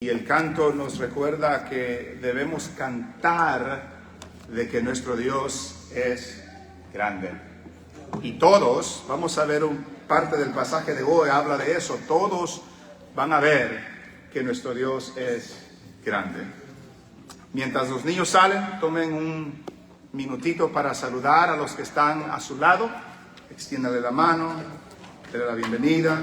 Y el canto nos recuerda que debemos cantar de que nuestro Dios es grande. Y todos, vamos a ver parte del pasaje de hoy, habla de eso, todos van a ver que nuestro Dios es grande. Mientras los niños salen, tomen un minutito para saludar a los que están a su lado. Extiéndale la mano, denle la bienvenida.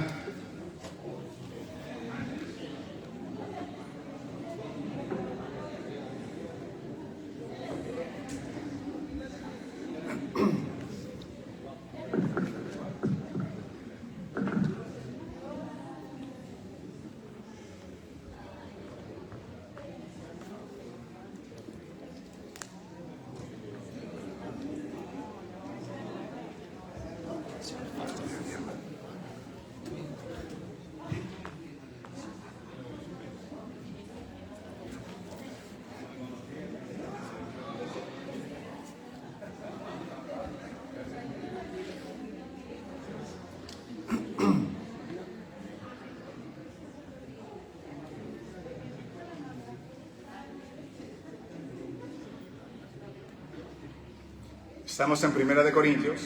Estamos en 1 Corintios,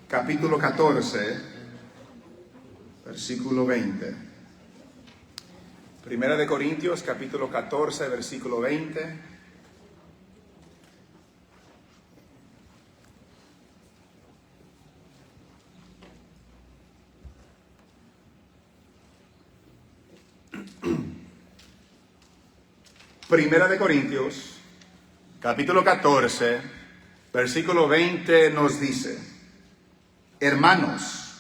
capítulo 14, versículo 20. 1 Corintios, capítulo 14, versículo 20. Primera de Corintios, capítulo 14, versículo 20 nos dice: hermanos,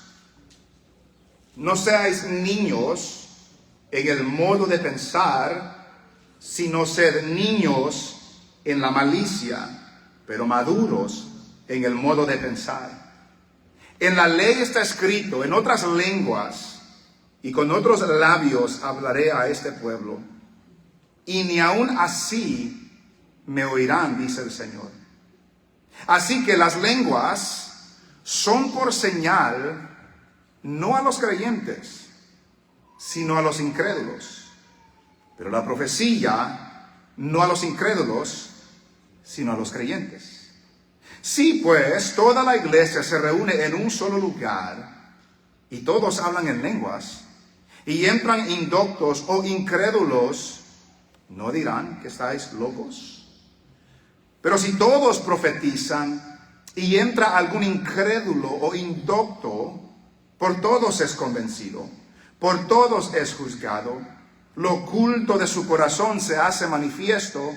no seáis niños en el modo de pensar, sino sed niños en la malicia, pero maduros en el modo de pensar. En la ley está escrito, en otras lenguas y con otros labios hablaré a este pueblo, y ni aun así me oirán, dice el Señor. Así que las lenguas son por señal, no a los creyentes, sino a los incrédulos. Pero la profecía, no a los incrédulos, sino a los creyentes. Si pues toda la iglesia se reúne en un solo lugar, y todos hablan en lenguas, y entran indoctos o incrédulos, ¿no dirán que estáis locos? Pero si todos profetizan y entra algún incrédulo o indocto, por todos es convencido, por todos es juzgado, lo oculto de su corazón se hace manifiesto,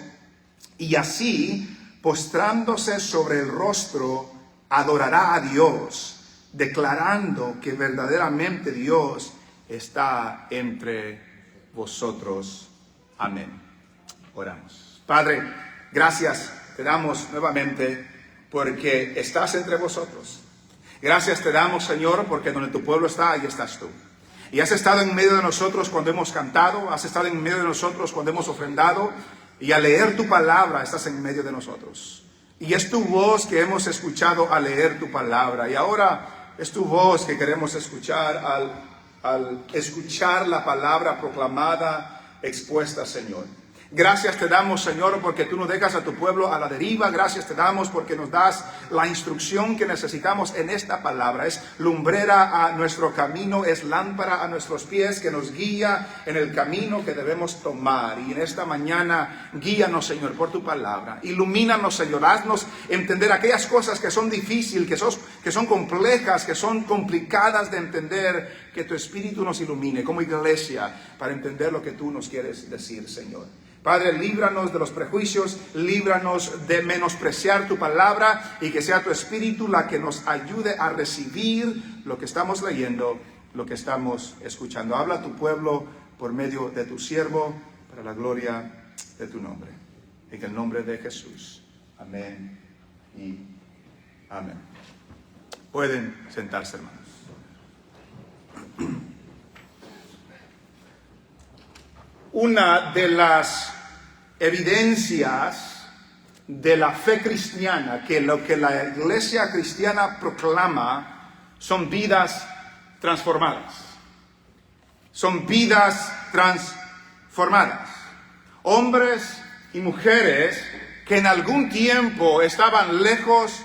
y así, postrándose sobre el rostro, adorará a Dios, declarando que verdaderamente Dios está entre vosotros. Amén. Oramos. Padre, gracias te damos nuevamente porque estás entre vosotros. Gracias te damos, Señor, porque donde tu pueblo está, ahí estás tú. Y has estado en medio de nosotros cuando hemos cantado, has estado en medio de nosotros cuando hemos ofrendado, y al leer tu palabra estás en medio de nosotros. Y es tu voz que hemos escuchado al leer tu palabra, y ahora es tu voz que queremos escuchar al escuchar la palabra proclamada, expuesta, Señor. Gracias te damos, Señor, porque tú no dejas a tu pueblo a la deriva. Gracias te damos porque nos das la instrucción que necesitamos en esta palabra. Es lumbrera a nuestro camino, es lámpara a nuestros pies, que nos guía en el camino que debemos tomar. Y en esta mañana, guíanos, Señor, por tu palabra. Ilumínanos, Señor, haznos entender aquellas cosas que son difíciles, que son complejas, que son complicadas de entender. Que tu Espíritu nos ilumine como iglesia para entender lo que tú nos quieres decir, Señor. Padre, líbranos de los prejuicios, líbranos de menospreciar tu palabra, y que sea tu Espíritu la que nos ayude a recibir lo que estamos leyendo, lo que estamos escuchando. Habla a tu pueblo por medio de tu siervo, para la gloria de tu nombre. En el nombre de Jesús. Amén y amén. Pueden sentarse, hermanos. Una de las evidencias de la fe cristiana, que lo que la iglesia cristiana proclama, son vidas transformadas. Son vidas transformadas. Hombres y mujeres que en algún tiempo estaban lejos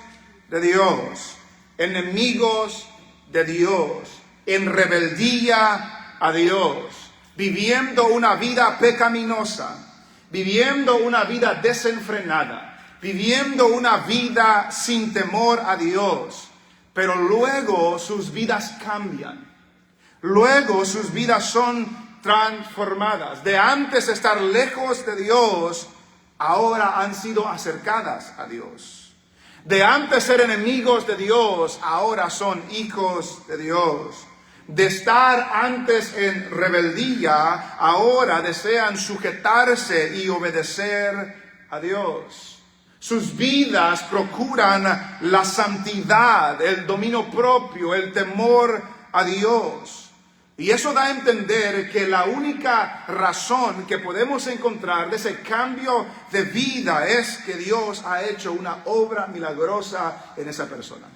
de Dios, enemigos de Dios, en rebeldía a Dios, viviendo una vida pecaminosa, viviendo una vida desenfrenada, viviendo una vida sin temor a Dios. Pero luego sus vidas cambian. Luego sus vidas son transformadas. De antes estar lejos de Dios, ahora han sido acercadas a Dios. De antes ser enemigos de Dios, ahora son hijos de Dios. De estar antes en rebeldía, ahora desean sujetarse y obedecer a Dios. Sus vidas procuran la santidad, el dominio propio, el temor a Dios. Y eso da a entender que la única razón que podemos encontrar de ese cambio de vida es que Dios ha hecho una obra milagrosa en esa persona.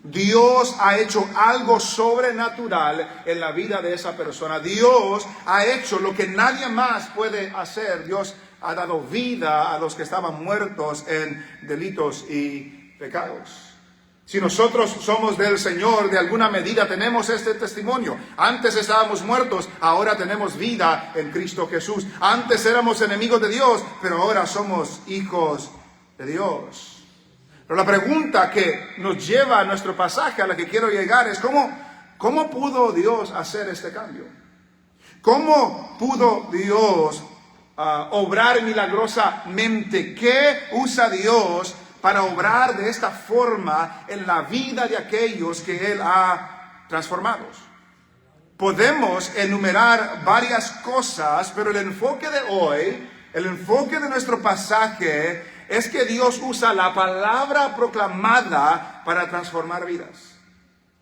Dios ha hecho algo sobrenatural en la vida de esa persona. Dios ha hecho lo que nadie más puede hacer. Dios ha dado vida a los que estaban muertos en delitos y pecados. Si nosotros somos del Señor, de alguna medida tenemos este testimonio. Antes estábamos muertos, ahora tenemos vida en Cristo Jesús. Antes éramos enemigos de Dios, pero ahora somos hijos de Dios. Pero la pregunta que nos lleva a nuestro pasaje, a la que quiero llegar, es ¿cómo pudo Dios hacer este cambio? ¿Cómo pudo Dios obrar milagrosamente? ¿Qué usa Dios para obrar de esta forma en la vida de aquellos que Él ha transformado? Podemos enumerar varias cosas, pero el enfoque de hoy, el enfoque de nuestro pasaje, es que Dios usa la palabra proclamada para transformar vidas.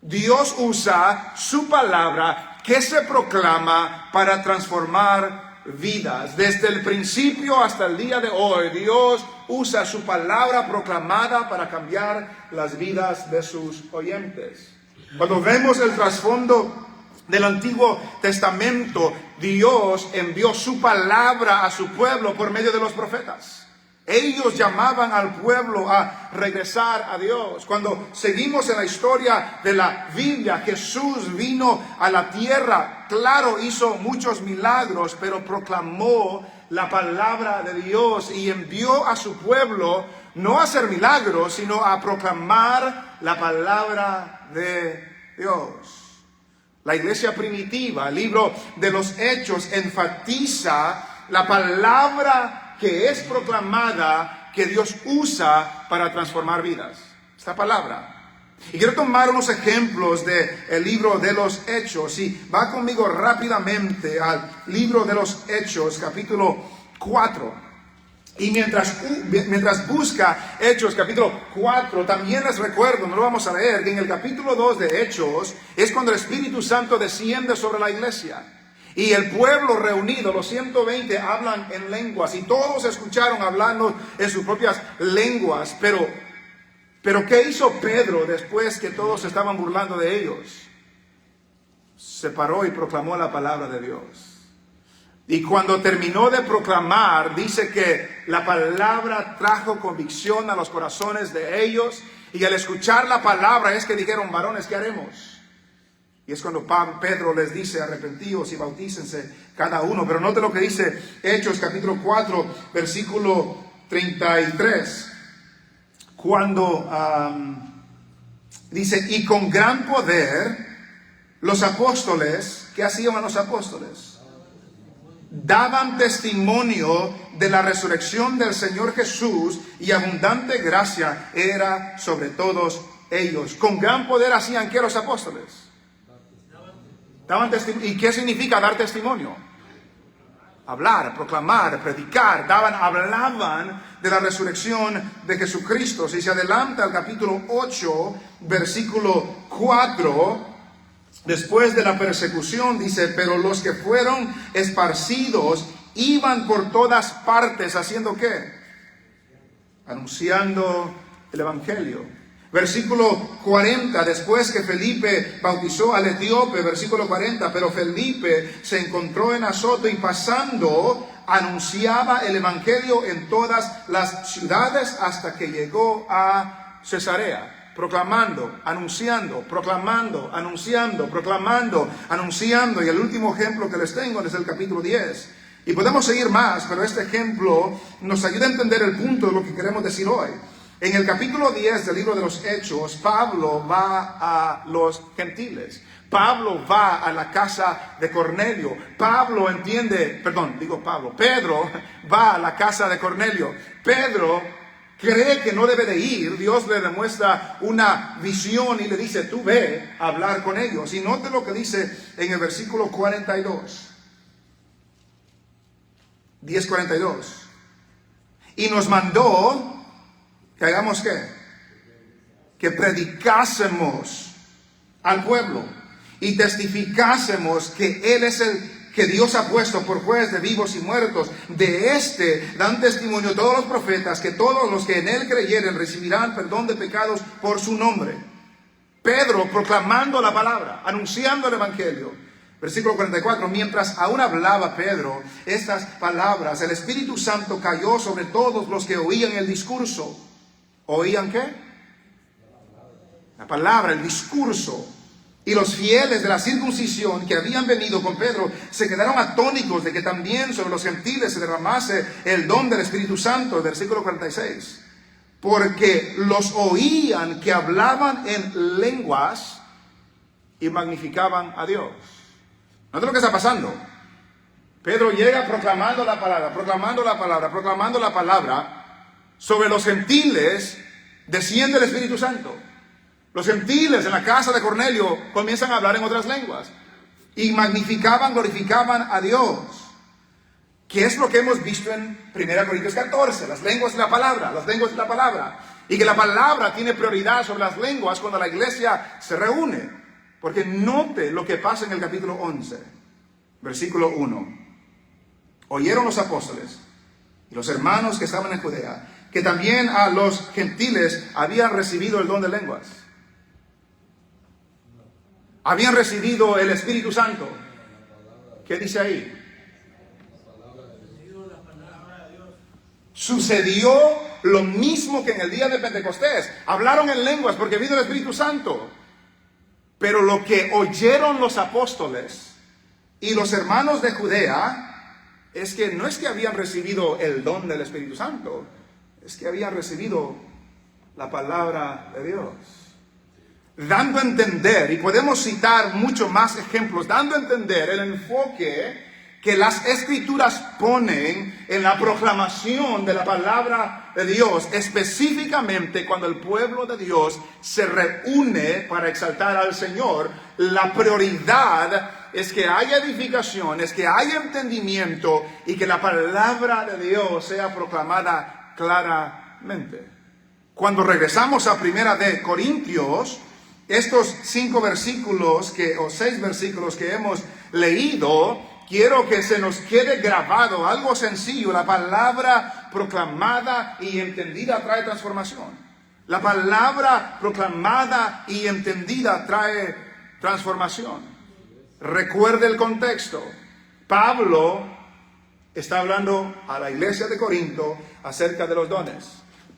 Dios usa su palabra que se proclama para transformar vidas. Desde el principio hasta el día de hoy, Dios usa su palabra proclamada para cambiar las vidas de sus oyentes. Cuando vemos el trasfondo del Antiguo Testamento, Dios envió su palabra a su pueblo por medio de los profetas. Ellos llamaban al pueblo a regresar a Dios. Cuando seguimos en la historia de la Biblia, Jesús vino a la tierra. Claro, hizo muchos milagros, pero proclamó la palabra de Dios y envió a su pueblo no a hacer milagros, sino a proclamar la palabra de Dios. La iglesia primitiva, el libro de los Hechos, enfatiza la palabra que es proclamada, que Dios usa para transformar vidas. Esta palabra. Y quiero tomar unos ejemplos del libro de los Hechos. Y va conmigo rápidamente al libro de los Hechos, capítulo 4. Y mientras busca Hechos, capítulo 4, también les recuerdo, no lo vamos a leer, que en el capítulo 2 de Hechos es cuando el Espíritu Santo desciende sobre la iglesia. Y el pueblo reunido, los 120, hablan en lenguas. Y todos escucharon hablando en sus propias lenguas. Pero ¿qué hizo Pedro después que todos estaban burlando de ellos? Se paró y proclamó la palabra de Dios. Y cuando terminó de proclamar, dice que la palabra trajo convicción a los corazones de ellos. Y al escuchar la palabra es que dijeron: varones, ¿qué haremos? Y es cuando Pedro les dice: arrepentíos y bautícense cada uno. Pero note lo que dice Hechos capítulo 4, versículo 33. Cuando dice: y con gran poder los apóstoles, ¿qué hacían los apóstoles? Daban testimonio de la resurrección del Señor Jesús, y abundante gracia era sobre todos ellos. Con gran poder hacían ¿qué los apóstoles? ¿Y qué significa dar testimonio? Hablar, proclamar, predicar. Hablaban de la resurrección de Jesucristo. Si se adelanta al capítulo 8, versículo 4, después de la persecución, dice: pero los que fueron esparcidos iban por todas partes, ¿haciendo qué? Anunciando el evangelio. Versículo 40, después que Felipe bautizó al etíope, versículo 40, pero Felipe se encontró en Azoto y pasando anunciaba el evangelio en todas las ciudades hasta que llegó a Cesarea, proclamando, anunciando, proclamando, anunciando, proclamando, anunciando. Y el último ejemplo que les tengo es el capítulo 10. Y podemos seguir más, pero este ejemplo nos ayuda a entender el punto de lo que queremos decir hoy. En el capítulo 10 del libro de los Hechos, Pablo va a los gentiles. Pablo va a la casa de Cornelio. Pedro va a la casa de Cornelio. Pedro cree que no debe de ir. Dios le demuestra una visión y le dice, tú ve a hablar con ellos. Y note lo que dice en el versículo 42. 10:42. Y nos mandó que hagamos ¿qué? Que predicásemos al pueblo y testificásemos que Él es el que Dios ha puesto por juez de vivos y muertos. De este dan testimonio todos los profetas, que todos los que en Él creyeren recibirán perdón de pecados por su nombre. Pedro proclamando la palabra, anunciando el evangelio. Versículo 44, mientras aún hablaba Pedro estas palabras, el Espíritu Santo cayó sobre todos los que oían el discurso. ¿Oían qué? La palabra, el discurso. Y los fieles de la circuncisión que habían venido con Pedro se quedaron atónitos de que también sobre los gentiles se derramase el don del Espíritu Santo. Versículo 46. Porque los oían que hablaban en lenguas y magnificaban a Dios. ¿Note lo que está pasando? Pedro llega proclamando la palabra, proclamando la palabra, proclamando la palabra. Sobre los gentiles desciende el Espíritu Santo. Los gentiles en la casa de Cornelio comienzan a hablar en otras lenguas. Y magnificaban, glorificaban a Dios. ¿Qué es lo que hemos visto en 1 Corintios 14? Las lenguas de la palabra, las lenguas de la palabra. Y que la palabra tiene prioridad sobre las lenguas cuando la iglesia se reúne. Porque note lo que pasa en el capítulo 11, versículo 1. Oyeron los apóstoles y los hermanos que estaban en Judea que también a los gentiles habían recibido el don de lenguas. Habían recibido el Espíritu Santo. ¿Qué dice ahí? Sucedió lo mismo que en el día de Pentecostés. Hablaron en lenguas porque vino el Espíritu Santo. Pero lo que oyeron los apóstoles y los hermanos de Judea es que no es que habían recibido el don del Espíritu Santo, es que habían recibido la palabra de Dios. Dando a entender, y podemos citar muchos más ejemplos, dando a entender el enfoque que las Escrituras ponen en la proclamación de la palabra de Dios, específicamente cuando el pueblo de Dios se reúne para exaltar al Señor. La prioridad es que haya edificación, es que haya entendimiento y que la palabra de Dios sea proclamada claramente. Cuando regresamos a 1 de Corintios, estos 5 versículos o 6 versículos que hemos leído, quiero que se nos quede grabado algo sencillo. La palabra proclamada y entendida trae transformación. La palabra proclamada y entendida trae transformación. Recuerde el contexto. Pablo está hablando a la iglesia de Corinto acerca de los dones.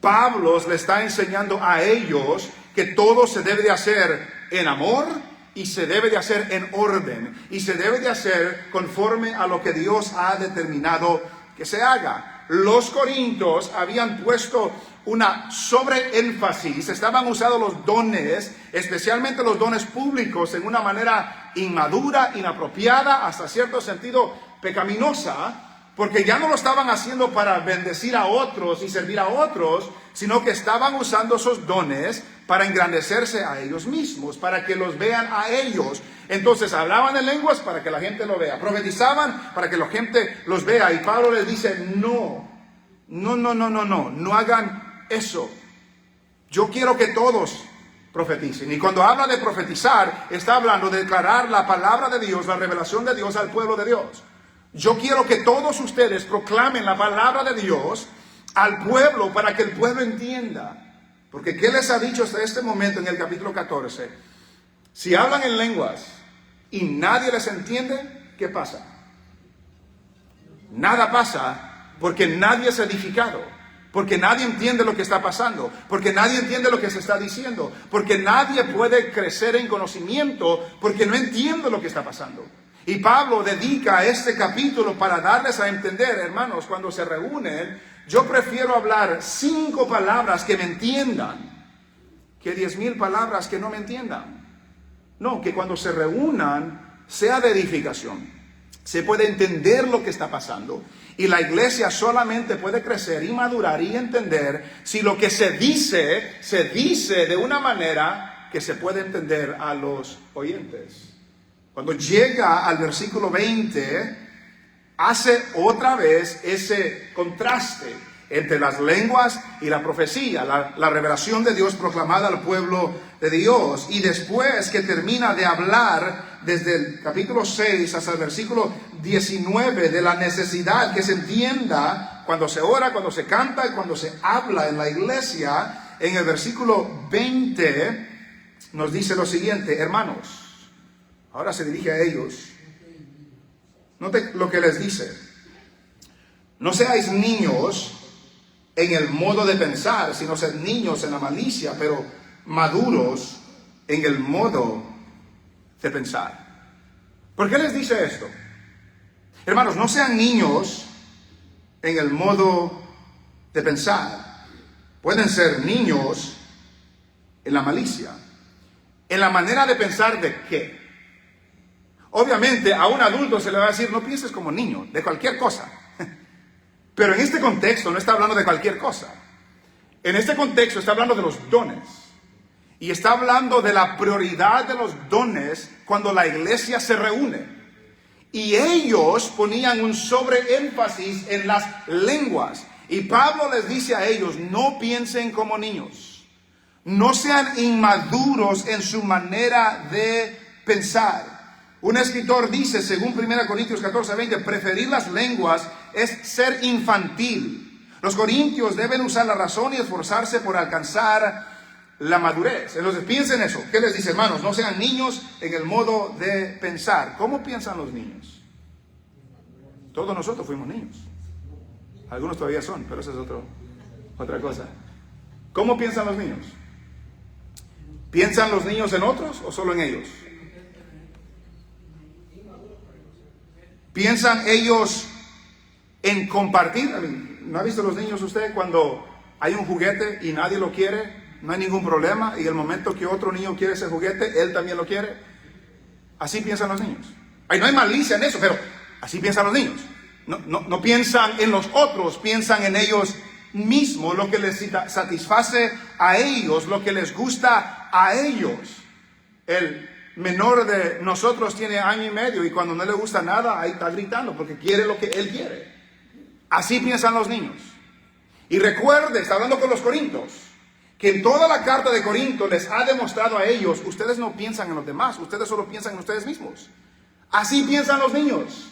Pablo le está enseñando a ellos que todo se debe de hacer en amor y se debe de hacer en orden y se debe de hacer conforme a lo que Dios ha determinado que se haga. Los corintios habían puesto una sobreénfasis, estaban usando los dones, especialmente los dones públicos, en una manera inmadura, inapropiada, hasta cierto sentido pecaminosa, porque ya no lo estaban haciendo para bendecir a otros y servir a otros, sino que estaban usando esos dones para engrandecerse a ellos mismos, para que los vean a ellos. Entonces hablaban en lenguas para que la gente lo vea, profetizaban para que la gente los vea. Y Pablo les dice, no hagan eso. Yo quiero que todos profeticen. Y cuando habla de profetizar, está hablando de declarar la palabra de Dios, la revelación de Dios al pueblo de Dios. Yo quiero que todos ustedes proclamen la palabra de Dios al pueblo para que el pueblo entienda. Porque ¿qué les ha dicho hasta este momento en el capítulo 14? Si hablan en lenguas y nadie les entiende, ¿qué pasa? Nada pasa, porque nadie es edificado, porque nadie entiende lo que está pasando, porque nadie entiende lo que se está diciendo, porque nadie puede crecer en conocimiento, porque no entiende lo que está pasando. Y Pablo dedica este capítulo para darles a entender, hermanos, cuando se reúnen, yo prefiero hablar 5 palabras que me entiendan que 10,000 palabras que no me entiendan. No, que cuando se reúnan sea de edificación. Se puede entender lo que está pasando y la iglesia solamente puede crecer y madurar y entender si lo que se dice de una manera que se puede entender a los oyentes. Cuando llega al versículo 20, hace otra vez ese contraste entre las lenguas y la profecía, la revelación de Dios proclamada al pueblo de Dios. Y después que termina de hablar desde el capítulo 6 hasta el versículo 19 de la necesidad que se entienda cuando se ora, cuando se canta y cuando se habla en la iglesia, en el versículo 20 nos dice lo siguiente: hermanos, ahora se dirige a ellos. Note lo que les dice: no seáis niños en el modo de pensar, sino sed niños en la malicia, pero maduros en el modo de pensar. ¿Por qué les dice esto? Hermanos, no sean niños en el modo de pensar. Pueden ser niños en la malicia. ¿En la manera de pensar de qué? Obviamente a un adulto se le va a decir: no pienses como niño, de cualquier cosa. Pero en este contexto no está hablando de cualquier cosa. En este contexto está hablando de los dones. Y está hablando de la prioridad de los dones cuando la iglesia se reúne. Y ellos ponían un sobreénfasis en las lenguas. Y Pablo les dice a ellos: no piensen como niños. No sean inmaduros en su manera de pensar. Un escritor dice, según 1 Corintios 14:20, preferir las lenguas es ser infantil. Los corintios deben usar la razón y esforzarse por alcanzar la madurez. Entonces piensen eso. ¿Qué les dice, hermanos? No sean niños en el modo de pensar. ¿Cómo piensan los niños? Todos nosotros fuimos niños. Algunos todavía son, pero eso es otra cosa. ¿Cómo piensan los niños? ¿Piensan los niños en otros o solo en ellos? ¿Piensan ellos en compartir? ¿No ha visto los niños usted cuando hay un juguete y nadie lo quiere? No hay ningún problema, y el momento que otro niño quiere ese juguete, él también lo quiere. Así piensan los niños. No hay malicia en eso, pero así piensan los niños. No piensan en los otros, piensan en ellos mismos, lo que les satisface a ellos, lo que les gusta a ellos. El menor de nosotros tiene 1 año y medio y cuando no le gusta nada, ahí está gritando porque quiere lo que él quiere. Así piensan los niños. Y recuerde, está hablando con los corintios, que en toda la carta de Corinto les ha demostrado a ellos: ustedes no piensan en los demás, ustedes solo piensan en ustedes mismos. Así piensan los niños.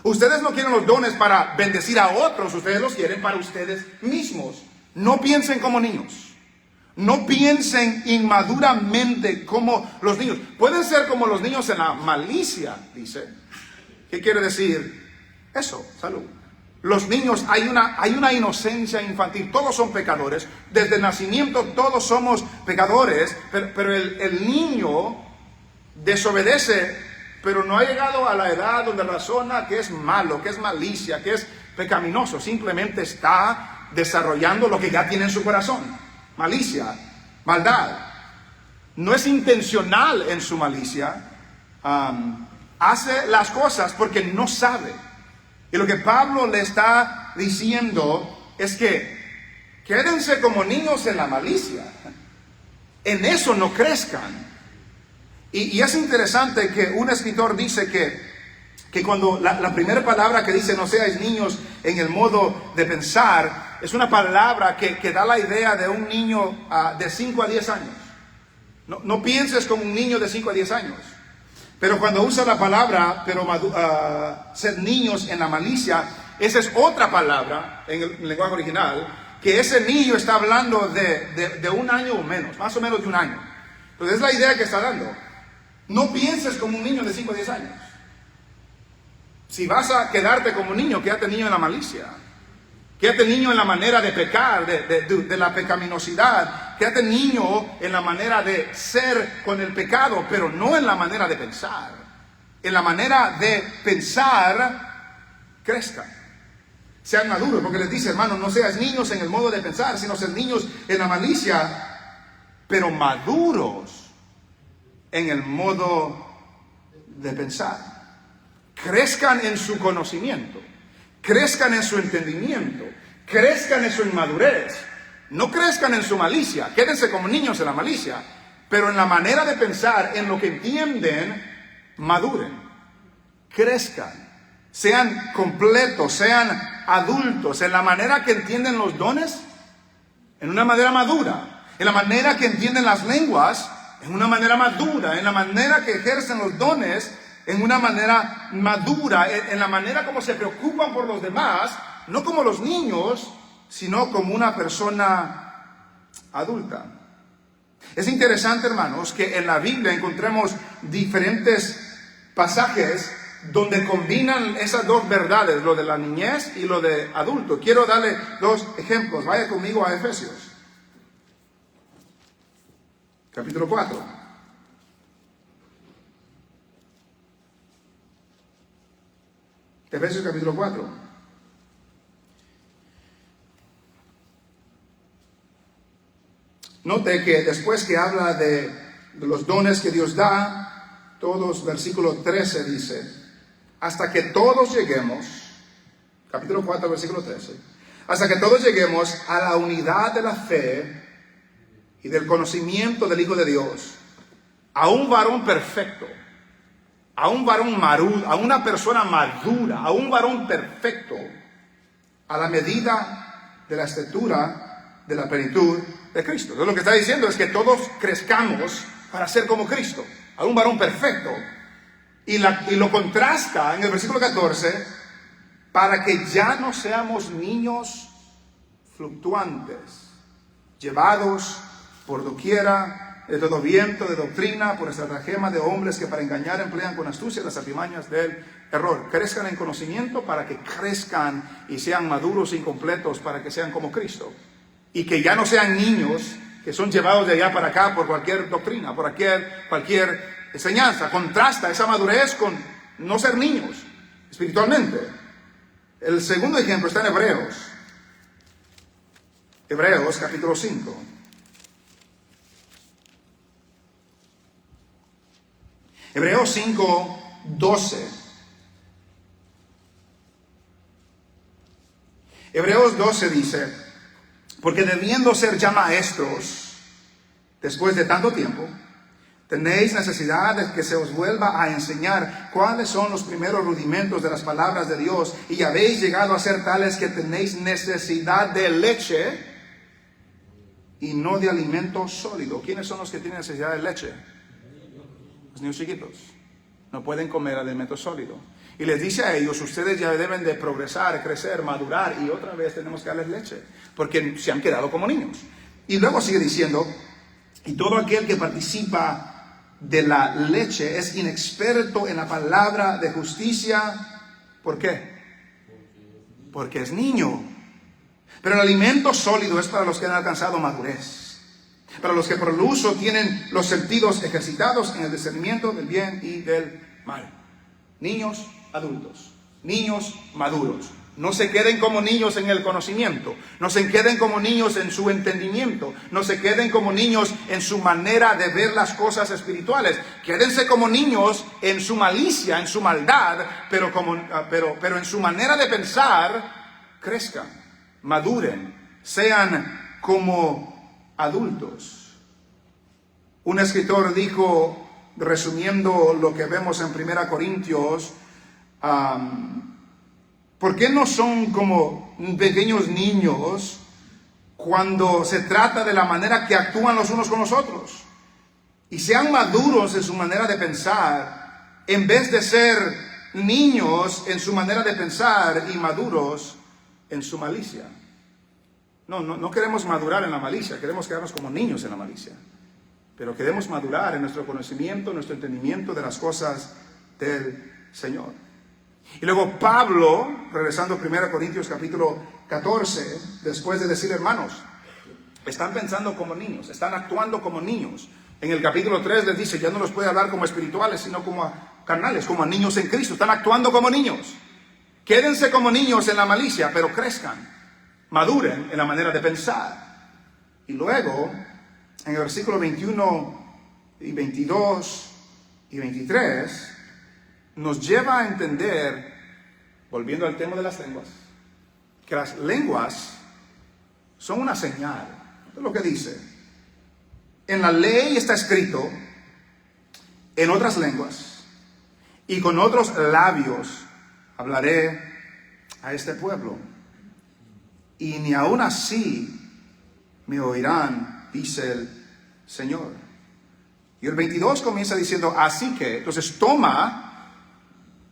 Ustedes no quieren los dones para bendecir a otros, ustedes los quieren para ustedes mismos. No piensen como niños. No piensen inmaduramente como los niños. Pueden ser como los niños en la malicia, dice. ¿Qué quiere decir eso? Salud. Los niños, hay una inocencia infantil. Todos son pecadores. Desde el nacimiento todos somos pecadores. Pero el niño desobedece, pero no ha llegado a la edad donde razona que es malo, que es malicia, que es pecaminoso. Simplemente está desarrollando lo que ya tiene en su corazón. Malicia, maldad. No es intencional en su malicia. Hace las cosas porque no sabe. Y lo que Pablo le está diciendo es que quédense como niños en la malicia. En eso no crezcan. Y es interesante que un escritor dice que cuando la primera palabra que dice no seáis niños en el modo de pensar, es una palabra que da la idea de un niño de 5 a 10 años. No pienses como un niño de 5 a 10 años. Pero cuando usa la palabra, ser niños en la malicia, esa es otra palabra en el lenguaje original que ese niño está hablando de un año o menos, más o menos de un año. Entonces es la idea que está dando. No pienses como un niño de 5 o 10 años. Si vas a quedarte como un niño, quédate niño en la malicia. Quédate niño en la manera de pecar, de la pecaminosidad. Quédate niño en la manera de ser con el pecado, pero no en la manera de pensar. En la manera de pensar, crezcan. Sean maduros, porque les dice, hermanos, no seas niños en el modo de pensar, sino ser niños en la malicia, pero maduros en el modo de pensar. Crezcan en su conocimiento, crezcan en su entendimiento, crezcan en su inmadurez. No crezcan en su malicia, quédense como niños en la malicia, pero en la manera de pensar, en lo que entienden, maduren, crezcan, sean completos, sean adultos, en la manera que entienden los dones, en una manera madura, en la manera que entienden las lenguas, en una manera madura, en la manera que ejercen los dones, en una manera madura, en la manera como se preocupan por los demás, no como los niños, sino como una persona adulta. Es interesante, hermanos, que en la Biblia encontremos diferentes pasajes donde combinan esas dos verdades, lo de la niñez y lo de adulto. Quiero darle dos ejemplos. Vaya conmigo a Efesios, capítulo 4. Efesios capítulo 4. Note que después que habla de los dones que Dios da, todos, versículo 13 dice, hasta que todos lleguemos, capítulo 4, versículo 13, hasta que todos lleguemos a la unidad de la fe y del conocimiento del Hijo de Dios, a un varón perfecto, a un varón maduro, a una persona madura, a un varón perfecto, a la medida de la estatura de la plenitud de Cristo. Entonces lo que está diciendo es que todos crezcamos para ser como Cristo, a un varón perfecto. Y lo contrasta en el versículo 14, para que ya no seamos niños fluctuantes, llevados por doquiera de todo viento de doctrina, por estratagema de hombres que para engañar emplean con astucia las artimañas del error. Crezcan en conocimiento para que crezcan y sean maduros y completos para que sean como Cristo. Y que ya no sean niños que son llevados de allá para acá por cualquier doctrina, por cualquier enseñanza. Contrasta esa madurez con no ser niños espiritualmente. El segundo ejemplo está en Hebreos. Hebreos capítulo 5. Hebreos 5, 12. Hebreos 12 dice, porque debiendo ser ya maestros, después de tanto tiempo, tenéis necesidad de que se os vuelva a enseñar cuáles son los primeros rudimentos de las palabras de Dios, y habéis llegado a ser tales que tenéis necesidad de leche y no de alimento sólido. ¿Quiénes son los que tienen necesidad de leche? Los niños chiquitos. No pueden comer alimento sólido. Y les dice a ellos, ustedes ya deben de progresar, crecer, madurar, y otra vez tenemos que darles leche, porque se han quedado como niños. Y luego sigue diciendo, y todo aquel que participa de la leche es inexperto en la palabra de justicia. ¿Por qué? Porque es niño. Pero el alimento sólido es para los que han alcanzado madurez, para los que por el uso tienen los sentidos ejercitados en el discernimiento del bien y del mal. Niños adultos, niños maduros. No se queden como niños en el conocimiento, no se queden como niños en su entendimiento, no se queden como niños en su manera de ver las cosas espirituales. Quédense como niños en su malicia, en su maldad, pero en su manera de pensar, crezcan, maduren, sean como adultos. Un escritor dijo, resumiendo lo que vemos en 1 Corintios, ¿por qué no son como pequeños niños cuando se trata de la manera que actúan los unos con los otros? Y sean maduros en su manera de pensar, en vez de ser niños en su manera de pensar y maduros en su malicia. No queremos madurar en la malicia, queremos quedarnos como niños en la malicia. Pero queremos madurar en nuestro conocimiento, nuestro entendimiento de las cosas del Señor. Y luego Pablo, regresando a 1 Corintios capítulo 14, después de decir, hermanos, están pensando como niños, están actuando como niños. En el capítulo 3 les dice, ya no los puede hablar como espirituales, sino como a carnales, como a niños en Cristo. Están actuando como niños. Quédense como niños en la malicia, pero crezcan, maduren en la manera de pensar. Y luego, en el versículo 21 y 22 y 23, nos lleva a entender, volviendo al tema de las lenguas, que las lenguas son una señal. Esto es lo que dice. En la ley está escrito, en otras lenguas, y con otros labios hablaré a este pueblo. Y ni aún así me oirán, dice el Señor. Y el 22 comienza diciendo, así que, entonces toma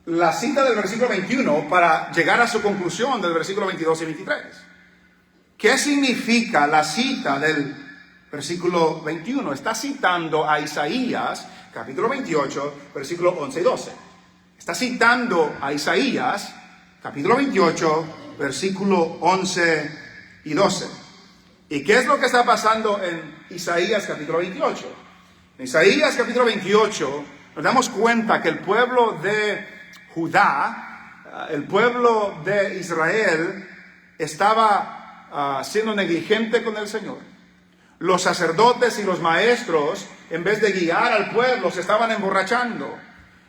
la cita del versículo 21 para llegar a su conclusión del versículo 22 y 23. ¿Qué significa la cita del versículo 21? Está citando a Isaías, capítulo 28, versículo 11 y 12. Está citando a Isaías, capítulo 28, versículo 11 y 12. ¿Y qué es lo que está pasando en Isaías, capítulo 28? En Isaías, capítulo 28, nos damos cuenta que el pueblo de Judá, el pueblo de Israel, estaba siendo negligente con el Señor. Los sacerdotes y los maestros, en vez de guiar al pueblo, se estaban emborrachando.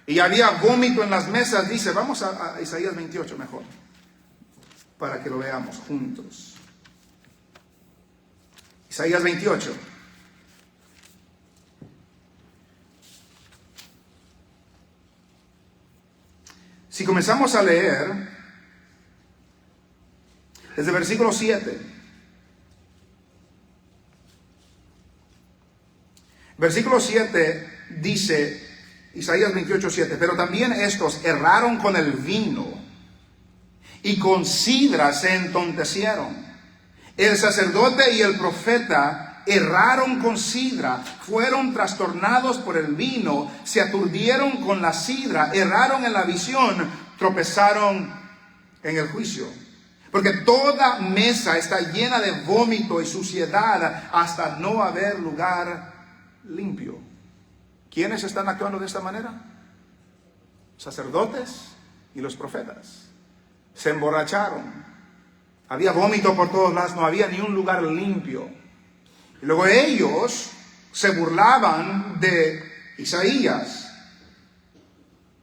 Y había vómito en las mesas. Dice, vamos a Isaías 28 mejor, para que lo veamos juntos. Isaías 28. Si comenzamos a leer desde el versículo 7. Versículo 7 dice, Isaías 28, 7, pero también estos erraron con el vino y con sidra se entontecieron. El sacerdote y el profeta erraron con sidra, fueron trastornados por el vino, se aturdieron con la sidra, erraron en la visión, tropezaron en el juicio. Porque toda mesa está llena de vómito y suciedad hasta no haber lugar limpio. ¿Quiénes están actuando de esta manera? Sacerdotes y los profetas. Se emborracharon. Había vómito por todos lados, no había ni un lugar limpio. Y luego ellos se burlaban de Isaías.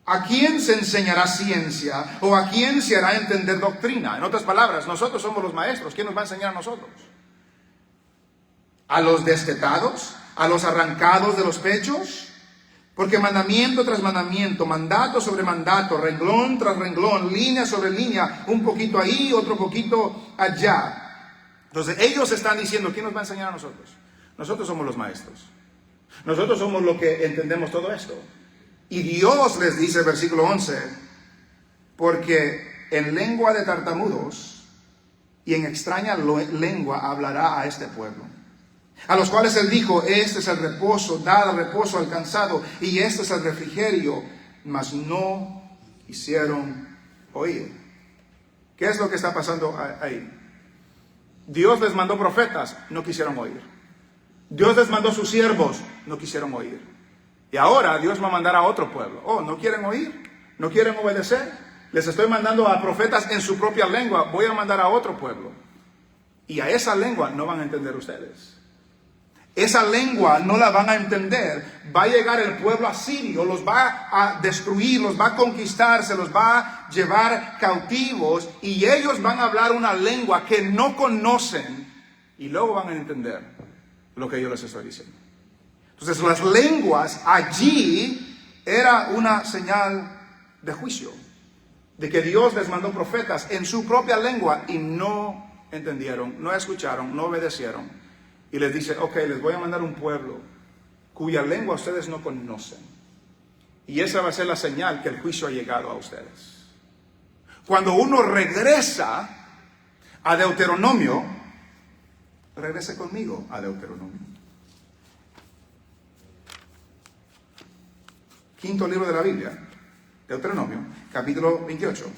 ¿A quién se enseñará ciencia? ¿O a quién se hará entender doctrina? En otras palabras, nosotros somos los maestros. ¿Quién nos va a enseñar a nosotros? ¿A los destetados? ¿A los arrancados de los pechos? Porque mandamiento tras mandamiento, mandato sobre mandato, renglón tras renglón, línea sobre línea, un poquito ahí, otro poquito allá. Entonces ellos están diciendo, ¿quién nos va a enseñar a nosotros? Nosotros somos los maestros. Nosotros somos los que entendemos todo esto. Y Dios les dice, versículo 11, porque en lengua de tartamudos y en extraña lengua hablará a este pueblo, a los cuales él dijo, este es el reposo, dad reposo al cansado, y este es el refrigerio, mas no quisieron oír. ¿Qué es lo que está pasando ahí? Dios les mandó profetas, no quisieron oír. Dios les mandó sus siervos, no quisieron oír. Y ahora Dios va a mandar a otro pueblo. Oh, ¿no quieren oír? ¿No quieren obedecer? Les estoy mandando a profetas en su propia lengua, voy a mandar a otro pueblo. Y a esa lengua no van a entender ustedes. Esa lengua no la van a entender. Va a llegar el pueblo asirio, los va a destruir, los va a conquistar, se los va a llevar cautivos y ellos van a hablar una lengua que no conocen y luego van a entender lo que yo les estoy diciendo. Entonces las lenguas allí era una señal de juicio, de que Dios les mandó profetas en su propia lengua y no entendieron, no escucharon, no obedecieron. Y les dice, ok, les voy a mandar un pueblo cuya lengua ustedes no conocen. Y esa va a ser la señal que el juicio ha llegado a ustedes. Cuando uno regresa a Deuteronomio, Regrese conmigo a Deuteronomio. Quinto libro de la Biblia, Deuteronomio, capítulo 28.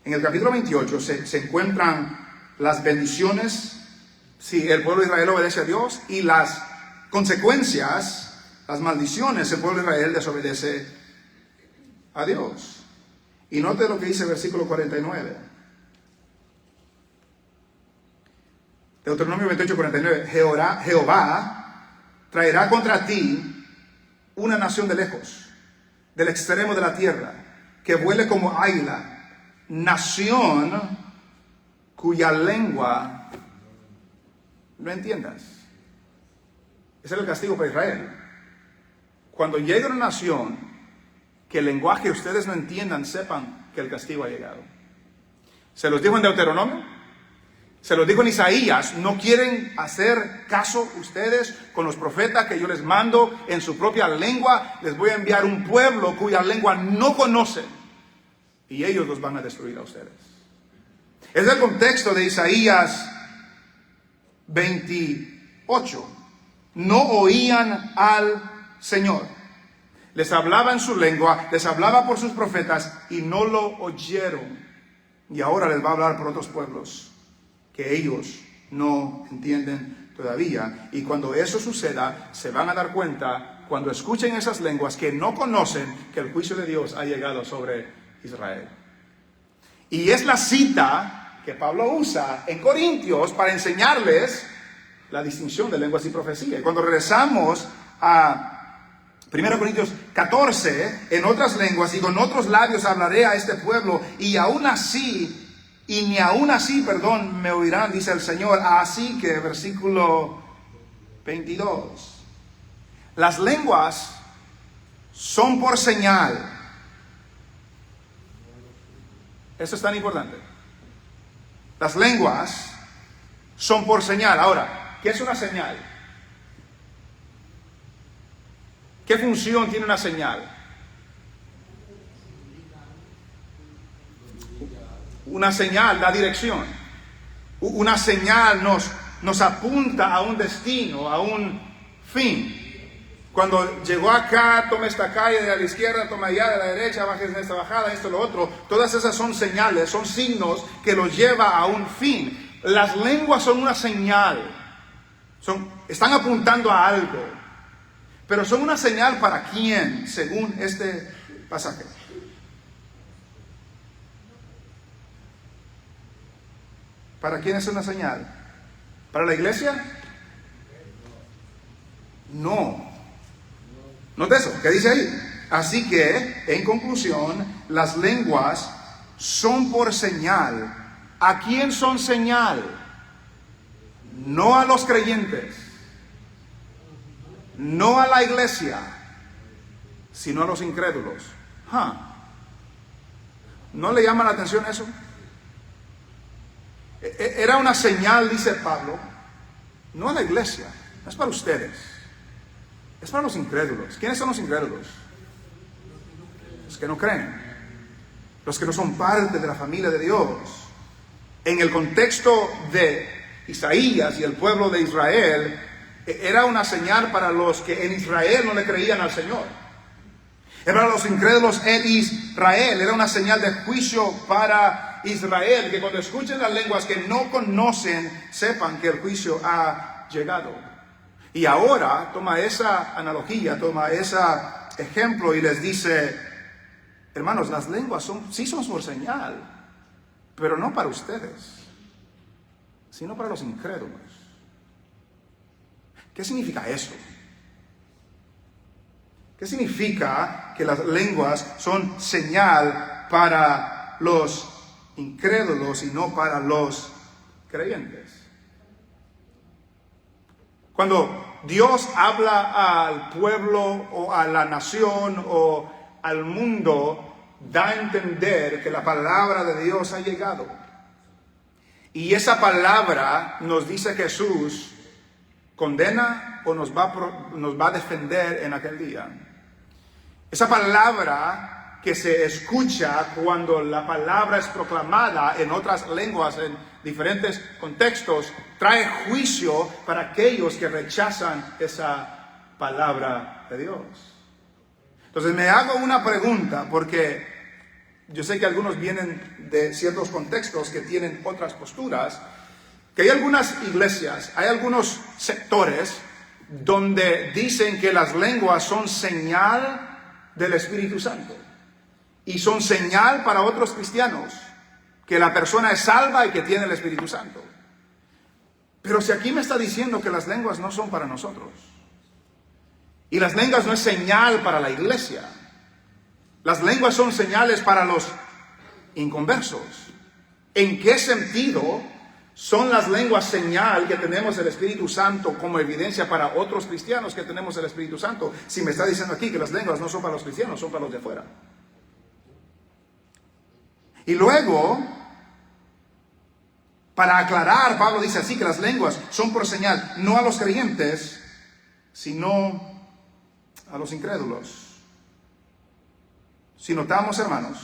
En el capítulo 28 se encuentran las bendiciones si el pueblo de Israel obedece a Dios y las consecuencias, las maldiciones, si el pueblo de Israel desobedece a Dios. Y note lo que dice el versículo 49. Deuteronomio 28, 49. Jehová traerá contra ti una nación de lejos, del extremo de la tierra, que vuele como águila, nación cuya lengua no entiendas. Ese es el castigo para Israel. Cuando llegue una nación que el lenguaje ustedes no entiendan, sepan que el castigo ha llegado. Se los dijo en Deuteronomio, se los dijo en Isaías. No quieren hacer caso ustedes con los profetas que yo les mando en su propia lengua. Les voy a enviar un pueblo cuya lengua no conocen y ellos los van a destruir a ustedes. Es el contexto de Isaías 28. No oían al Señor. Les hablaba en su lengua, les hablaba por sus profetas y no lo oyeron. Y ahora les va a hablar por otros pueblos que ellos no entienden todavía. Y cuando eso suceda, se van a dar cuenta, cuando escuchen esas lenguas que no conocen, que el juicio de Dios ha llegado sobre Israel. Y es la cita que Pablo usa en Corintios para enseñarles la distinción de lenguas y profecía. Y cuando regresamos a 1 Corintios 14, en otras lenguas y con otros labios hablaré a este pueblo, y aún así, ni aún así, me oirán, dice el Señor. Así que, versículo 22, las lenguas son por señal. Eso es tan importante. Las lenguas son por señal. Ahora, ¿qué es una señal? ¿Qué función tiene una señal? Una señal da dirección. Una señal nos apunta a un destino, a un fin. Cuando llegó acá, toma esta calle de la izquierda, toma allá de la derecha, bajes en esta bajada, esto, lo otro. Todas esas son señales, son signos que los lleva a un fin. Las lenguas son una señal. Están apuntando a algo. Pero son una señal para quién, según este pasaje. ¿Para quién es una señal? ¿Para la iglesia? No. Note eso, ¿qué dice ahí? Así que, en conclusión, las lenguas son por señal. ¿A quién son señal? No a los creyentes, no a la iglesia, sino a los incrédulos. ¿No le llama la atención eso? Era una señal, dice Pablo, no a la iglesia, no es para ustedes, es para los incrédulos. ¿Quiénes son los incrédulos? Los que no creen, los que no son parte de la familia de Dios. En el contexto de Isaías y el pueblo de Israel, era una señal para los que en Israel no le creían al Señor. Era para los incrédulos en Israel. Era una señal de juicio para Israel, que cuando escuchen las lenguas que no conocen, sepan que el juicio ha llegado. Y ahora toma esa analogía, toma ese ejemplo y les dice: hermanos, las lenguas sí son por señal, pero no para ustedes, sino para los incrédulos. ¿Qué significa eso? ¿Qué significa que las lenguas son señal para los incrédulos y no para los creyentes? Cuando Dios habla al pueblo o a la nación o al mundo, da a entender que la palabra de Dios ha llegado. Y esa palabra, nos dice Jesús, condena o nos va a defender en aquel día. Esa palabra que se escucha cuando la palabra es proclamada en otras lenguas, en diferentes contextos, trae juicio para aquellos que rechazan esa palabra de Dios. Entonces me hago una pregunta, porque yo sé que algunos vienen de ciertos contextos que tienen otras posturas, que hay algunas iglesias, hay algunos sectores donde dicen que las lenguas son señal del Espíritu Santo. Y son señal para otros cristianos que la persona es salva y que tiene el Espíritu Santo. Pero si aquí me está diciendo que las lenguas no son para nosotros, y las lenguas no es señal para la iglesia, las lenguas son señales para los inconversos, ¿en qué sentido son las lenguas señal que tenemos el Espíritu Santo como evidencia para otros cristianos que tenemos el Espíritu Santo? Si me está diciendo aquí que las lenguas no son para los cristianos, son para los de afuera. Y luego, para aclarar, Pablo dice así, que las lenguas son por señal, no a los creyentes, sino a los incrédulos. Si notamos, hermanos,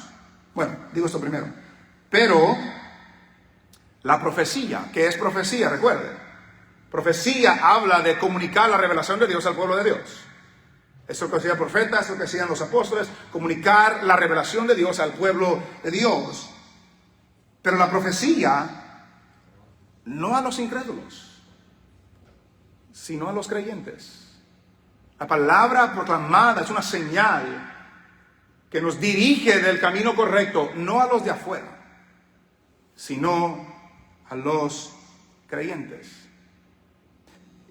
bueno, digo esto primero, pero la profecía, ¿qué es profecía? Recuerde, profecía habla de comunicar la revelación de Dios al pueblo de Dios. Eso es lo que hacían los profetas, eso es lo que hacían los apóstoles, comunicar la revelación de Dios al pueblo de Dios. Pero la profecía, no a los incrédulos, sino a los creyentes. La palabra proclamada es una señal que nos dirige del camino correcto, no a los de afuera, sino a los creyentes.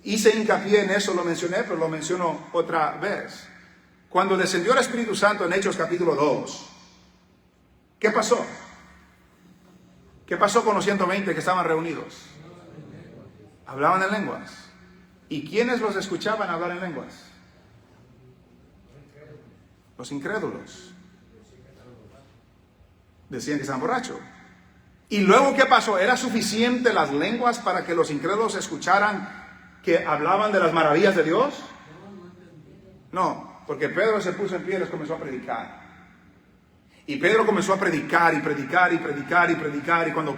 Hice hincapié en eso, lo mencioné, pero lo menciono otra vez. Cuando descendió el Espíritu Santo en Hechos capítulo 2, ¿qué pasó? ¿Qué pasó con los 120 que estaban reunidos? Hablaban en lenguas. ¿Y quiénes los escuchaban hablar en lenguas? Los incrédulos. Decían que estaban borrachos. ¿Y luego qué pasó? ¿Era suficiente las lenguas para que los incrédulos escucharan que hablaban de las maravillas de Dios? No, porque Pedro se puso en pie y les comenzó a predicar. Y Pedro comenzó a predicar y predicar y predicar y predicar. Y cuando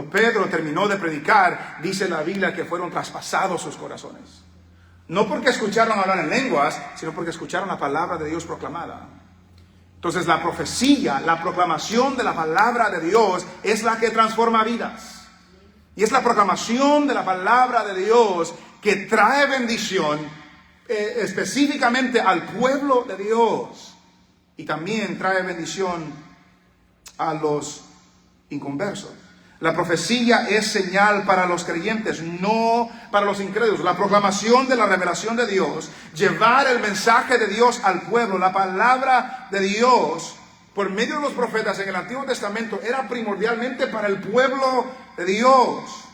Pedro terminó de predicar, dice la Biblia que fueron traspasados sus corazones. No porque escucharon hablar en lenguas, sino porque escucharon la palabra de Dios proclamada. Entonces la profecía, la proclamación de la palabra de Dios es la que transforma vidas. Y es la proclamación de la palabra de Dios que trae bendición específicamente al pueblo de Dios. Y también trae bendición a los inconversos. La profecía es señal para los creyentes, no para los incrédulos. La proclamación de la revelación de Dios, llevar el mensaje de Dios al pueblo, la palabra de Dios, por medio de los profetas en el Antiguo Testamento, era primordialmente para el pueblo de Dios.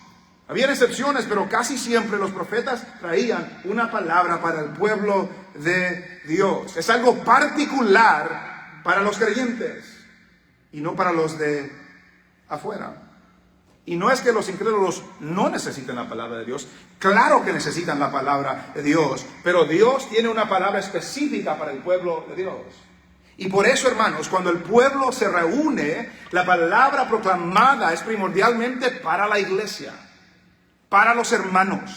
Habían excepciones, pero casi siempre los profetas traían una palabra para el pueblo de Dios. Es algo particular para los creyentes y no para los de afuera. Y no es que los incrédulos no necesiten la palabra de Dios. Claro que necesitan la palabra de Dios, pero Dios tiene una palabra específica para el pueblo de Dios. Y por eso, hermanos, cuando el pueblo se reúne, la palabra proclamada es primordialmente para la iglesia, para los hermanos,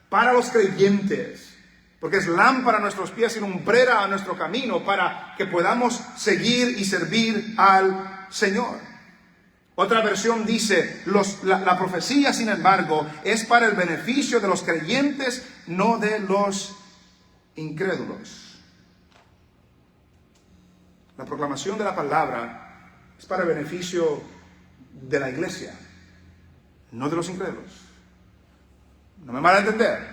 para los creyentes, porque es lámpara a nuestros pies y lumbrera a nuestro camino, para que podamos seguir y servir al Señor. Otra versión dice, la profecía, sin embargo, es para el beneficio de los creyentes, no de los incrédulos. La proclamación de la palabra es para el beneficio de la iglesia, no de los incrédulos. No me van a entender.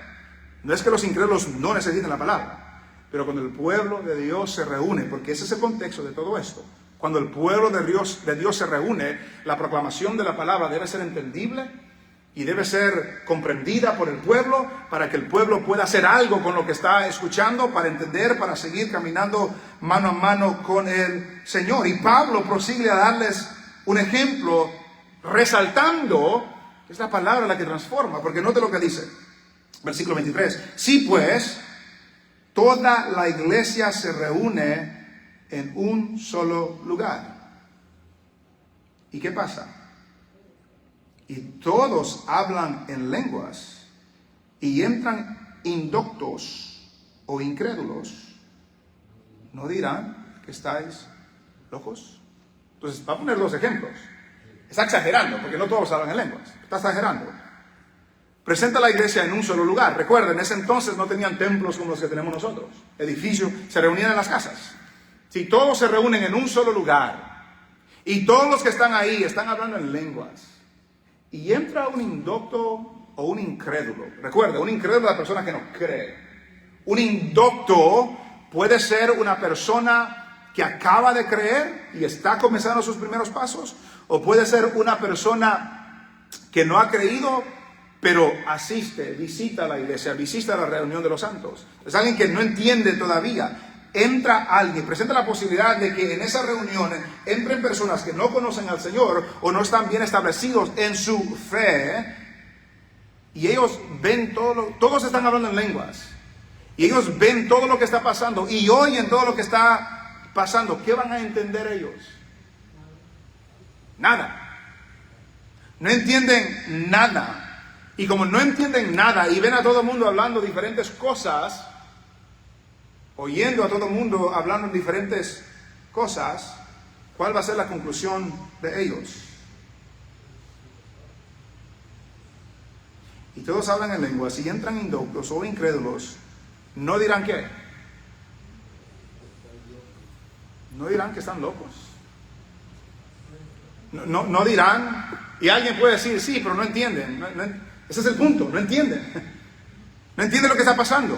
No es que los incrédulos no necesiten la palabra, pero cuando el pueblo de Dios se reúne, porque ese es el contexto de todo esto, cuando el pueblo de Dios se reúne, la proclamación de la palabra debe ser entendible y debe ser comprendida por el pueblo para que el pueblo pueda hacer algo con lo que está escuchando, para entender, para seguir caminando mano a mano con el Señor. Y Pablo prosigue a darles un ejemplo resaltando que es la palabra la que transforma, porque note lo que dice, versículo 23. Si pues toda la iglesia se reúne en un solo lugar. ¿Y qué pasa? Y todos hablan en lenguas y entran indoctos o incrédulos. ¿No dirán que estáis locos? Entonces, va a poner dos ejemplos. Está exagerando, porque no todos hablan en lenguas. Está exagerando. Presenta la iglesia en un solo lugar. Recuerden, en ese entonces no tenían templos como los que tenemos nosotros. Edificios, se reunían en las casas. Si todos se reúnen en un solo lugar y todos los que están ahí están hablando en lenguas y entra un indocto o un incrédulo. Recuerda, un incrédulo es la persona que no cree. Un indocto puede ser una persona que acaba de creer y está comenzando sus primeros pasos, o puede ser una persona que no ha creído, pero asiste, visita la iglesia, visita la reunión de los santos. Es alguien que no entiende todavía. Entra alguien, presenta la posibilidad de que en esa reunión entren personas que no conocen al Señor o no están bien establecidos en su fe, y ellos ven todos están hablando en lenguas, y ellos ven todo lo que está pasando y oyen todo lo que está pasando. ¿Qué van a entender ellos? Nada. No entienden nada. Y como no entienden nada y ven a todo el mundo hablando diferentes cosas, oyendo a todo el mundo hablando diferentes cosas, ¿cuál va a ser la conclusión de ellos? Y todos hablan en lenguas y entran indoctos o incrédulos. ¿No dirán qué? No dirán que están locos. No dirán, y alguien puede decir, sí, pero no entienden. Ese es el punto, no entienden. No entienden lo que está pasando.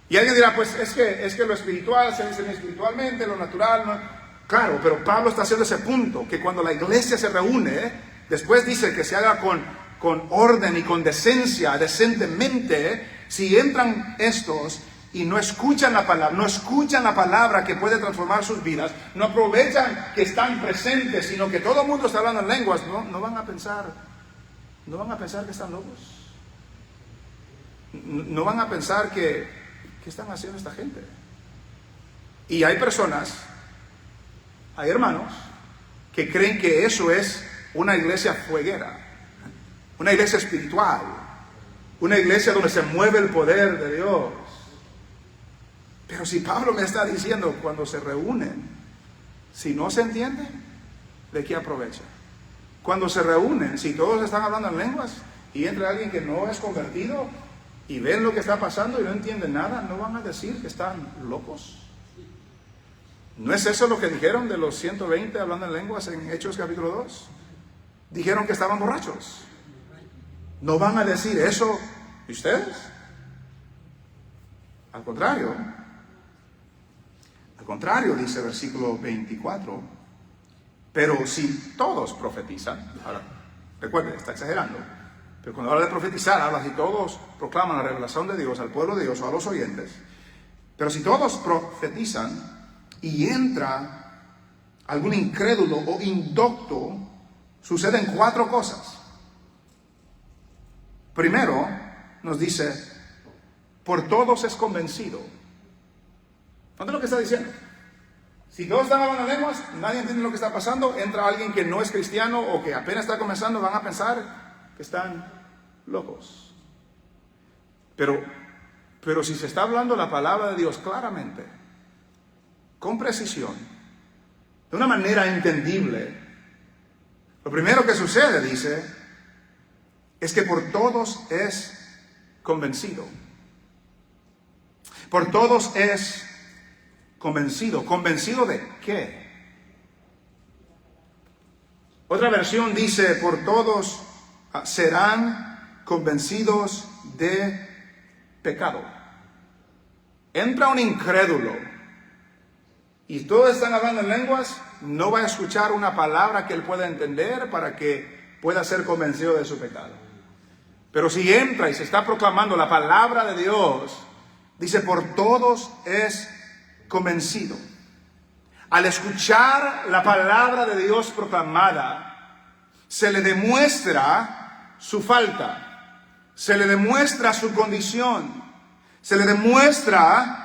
Y alguien dirá, pues es que lo espiritual se dice espiritualmente, lo natural no. Claro, pero Pablo está haciendo ese punto, que cuando la iglesia se reúne, después dice que se haga con orden y con decencia, decentemente. Si entran estos y no escuchan la palabra que puede transformar sus vidas, no aprovechan que están presentes, sino que todo el mundo está hablando en lenguas, no van a pensar que están locos. No van a pensar ¿qué están haciendo esta gente? Y hay personas, hay hermanos, que creen que eso es una iglesia fueguera, una iglesia espiritual, una iglesia donde se mueve el poder de Dios. Pero si Pablo me está diciendo, cuando se reúnen, si no se entiende, ¿de qué aprovecha? Cuando se reúnen, si todos están hablando en lenguas y entra alguien que no es convertido y ven lo que está pasando y no entienden nada, ¿no van a decir que están locos? ¿No es eso lo que dijeron de los 120 hablando en lenguas en Hechos capítulo 2? Dijeron que estaban borrachos. ¿No van a decir eso ustedes? Al contrario, dice el versículo 24, pero si todos profetizan, ahora, recuerden, está exagerando, pero cuando habla de profetizar, habla si todos proclaman la revelación de Dios al pueblo de Dios o a los oyentes, pero si todos profetizan y entra algún incrédulo o indocto, suceden 4 cosas. Primero, nos dice, por todos es convencido. ¿Dónde es lo que está diciendo? Si todos están hablando en lenguas, nadie entiende lo que está pasando, entra alguien que no es cristiano o que apenas está comenzando, van a pensar que están locos. Pero si se está hablando la palabra de Dios claramente, con precisión, de una manera entendible, lo primero que sucede, dice, es que por todos es convencido. Por todos es convencido. ¿Convencido de qué? Otra versión dice, por todos serán convencidos de pecado. Entra un incrédulo y todos están hablando en lenguas, no va a escuchar una palabra que él pueda entender para que pueda ser convencido de su pecado. Pero si entra y se está proclamando la palabra de Dios, dice, por todos es convencido. Al escuchar la palabra de Dios proclamada, se le demuestra su falta, se le demuestra su condición, se le demuestra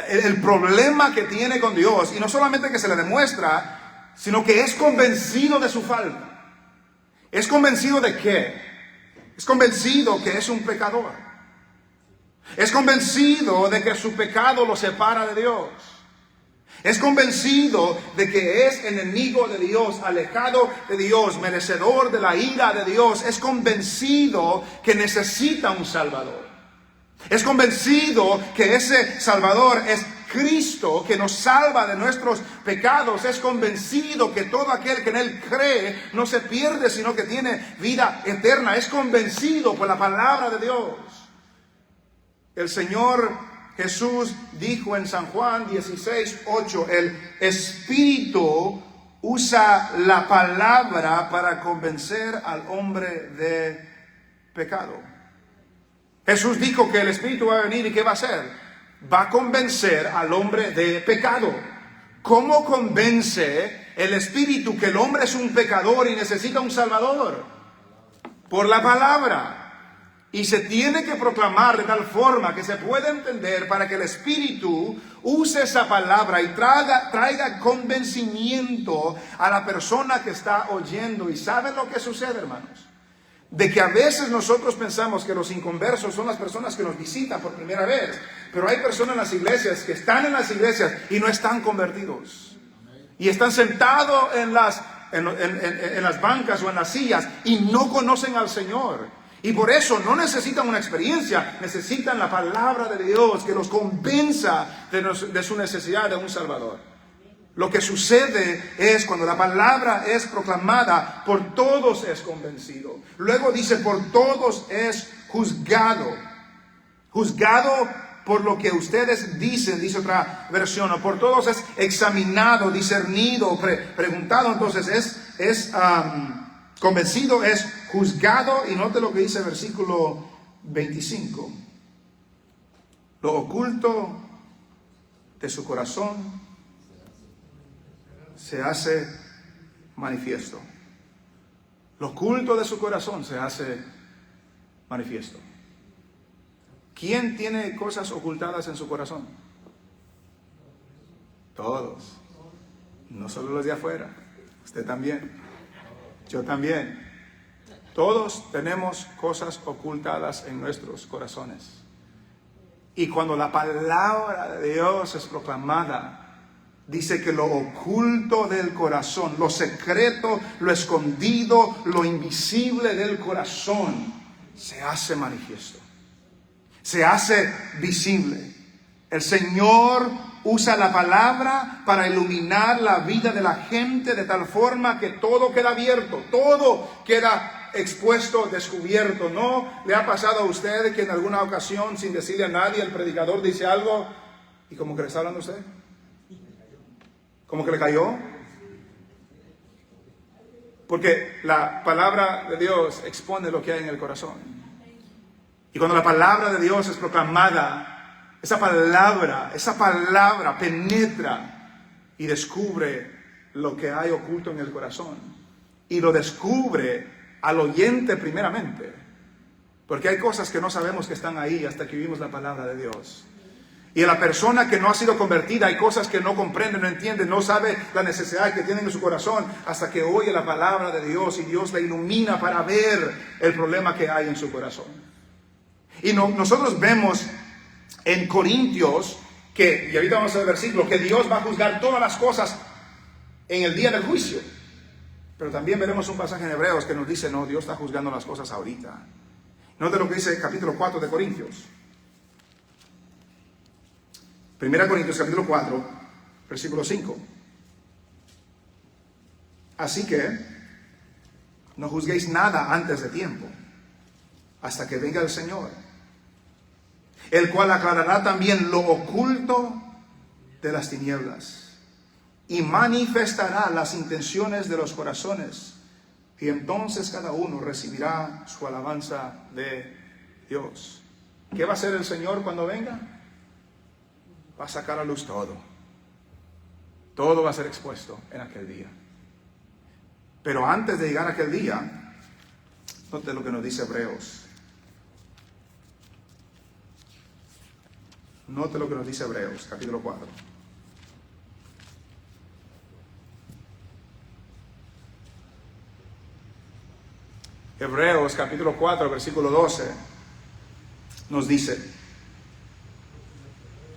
el problema que tiene con Dios, y no solamente que se le demuestra, sino que es convencido de su falta. ¿Es convencido de qué? Es convencido que es un pecador. Es convencido de que su pecado lo separa de Dios. Es convencido de que es enemigo de Dios, alejado de Dios, merecedor de la ira de Dios. Es convencido que necesita un Salvador. Es convencido que ese Salvador es Cristo, que nos salva de nuestros pecados. Es convencido que todo aquel que en Él cree no se pierde, sino que tiene vida eterna. Es convencido por la palabra de Dios. El Señor Jesús dijo en San Juan 16:8, el Espíritu usa la palabra para convencer al hombre de pecado. Jesús dijo que el Espíritu va a venir y ¿qué va a hacer? Va a convencer al hombre de pecado. ¿Cómo convence el Espíritu que el hombre es un pecador y necesita un Salvador? Por la palabra. Y se tiene que proclamar de tal forma que se pueda entender para que el Espíritu use esa palabra y traiga convencimiento a la persona que está oyendo. ¿Y saben lo que sucede, hermanos? De que a veces nosotros pensamos que los inconversos son las personas que nos visitan por primera vez, pero hay personas en las iglesias que están en las iglesias y no están convertidos. Y están sentados en las bancas o en las sillas y no conocen al Señor. Y por eso no necesitan una experiencia, necesitan la palabra de Dios que los convenza de su necesidad de un Salvador. Lo que sucede es cuando la palabra es proclamada, por todos es convencido. Luego dice, por todos es juzgado. Juzgado por lo que ustedes dicen, dice otra versión. O por todos es examinado, discernido, preguntado. Entonces es convencido, es juzgado. Y note lo que dice el versículo 25. Lo oculto de su corazón se hace manifiesto. Lo oculto de su corazón se hace manifiesto. ¿Quién tiene cosas ocultadas en su corazón? Todos. No solo los de afuera. Usted también. Yo también. Todos tenemos cosas ocultadas en nuestros corazones. Y cuando la palabra de Dios es proclamada, dice que lo oculto del corazón, lo secreto, lo escondido, lo invisible del corazón, se hace manifiesto. Se hace visible. El Señor usa la palabra para iluminar la vida de la gente de tal forma que todo queda abierto, todo queda expuesto, descubierto. ¿No le ha pasado a usted que en alguna ocasión, sin decirle a nadie, el predicador dice algo y como que le está hablando a usted? ¿Cómo que le cayó? Porque la palabra de Dios expone lo que hay en el corazón. Y cuando la palabra de Dios es proclamada, esa palabra penetra y descubre lo que hay oculto en el corazón. Y lo descubre al oyente primeramente. Porque hay cosas que no sabemos que están ahí hasta que vivimos la palabra de Dios. Y a la persona que no ha sido convertida hay cosas que no comprende, no entiende, no sabe la necesidad que tiene en su corazón hasta que oye la palabra de Dios y Dios la ilumina para ver el problema que hay en su corazón. Y nosotros vemos en Corintios y ahorita vamos a ver el versículo, que Dios va a juzgar todas las cosas en el día del juicio. Pero también veremos un pasaje en Hebreos que nos dice, no, Dios está juzgando las cosas ahorita. Note lo que dice el capítulo 4 de Corintios. 1 Corintios capítulo 4, versículo 5. Así que no juzguéis nada antes de tiempo, hasta que venga el Señor, el cual aclarará también lo oculto de las tinieblas y manifestará las intenciones de los corazones, y entonces cada uno recibirá su alabanza de Dios. ¿Qué va a hacer el Señor cuando venga? Va a sacar a luz todo. Todo va a ser expuesto en aquel día. Pero antes de llegar a aquel día, note lo que nos dice Hebreos. Note lo que nos dice Hebreos, capítulo 4. Hebreos, capítulo 4, versículo 12, nos dice: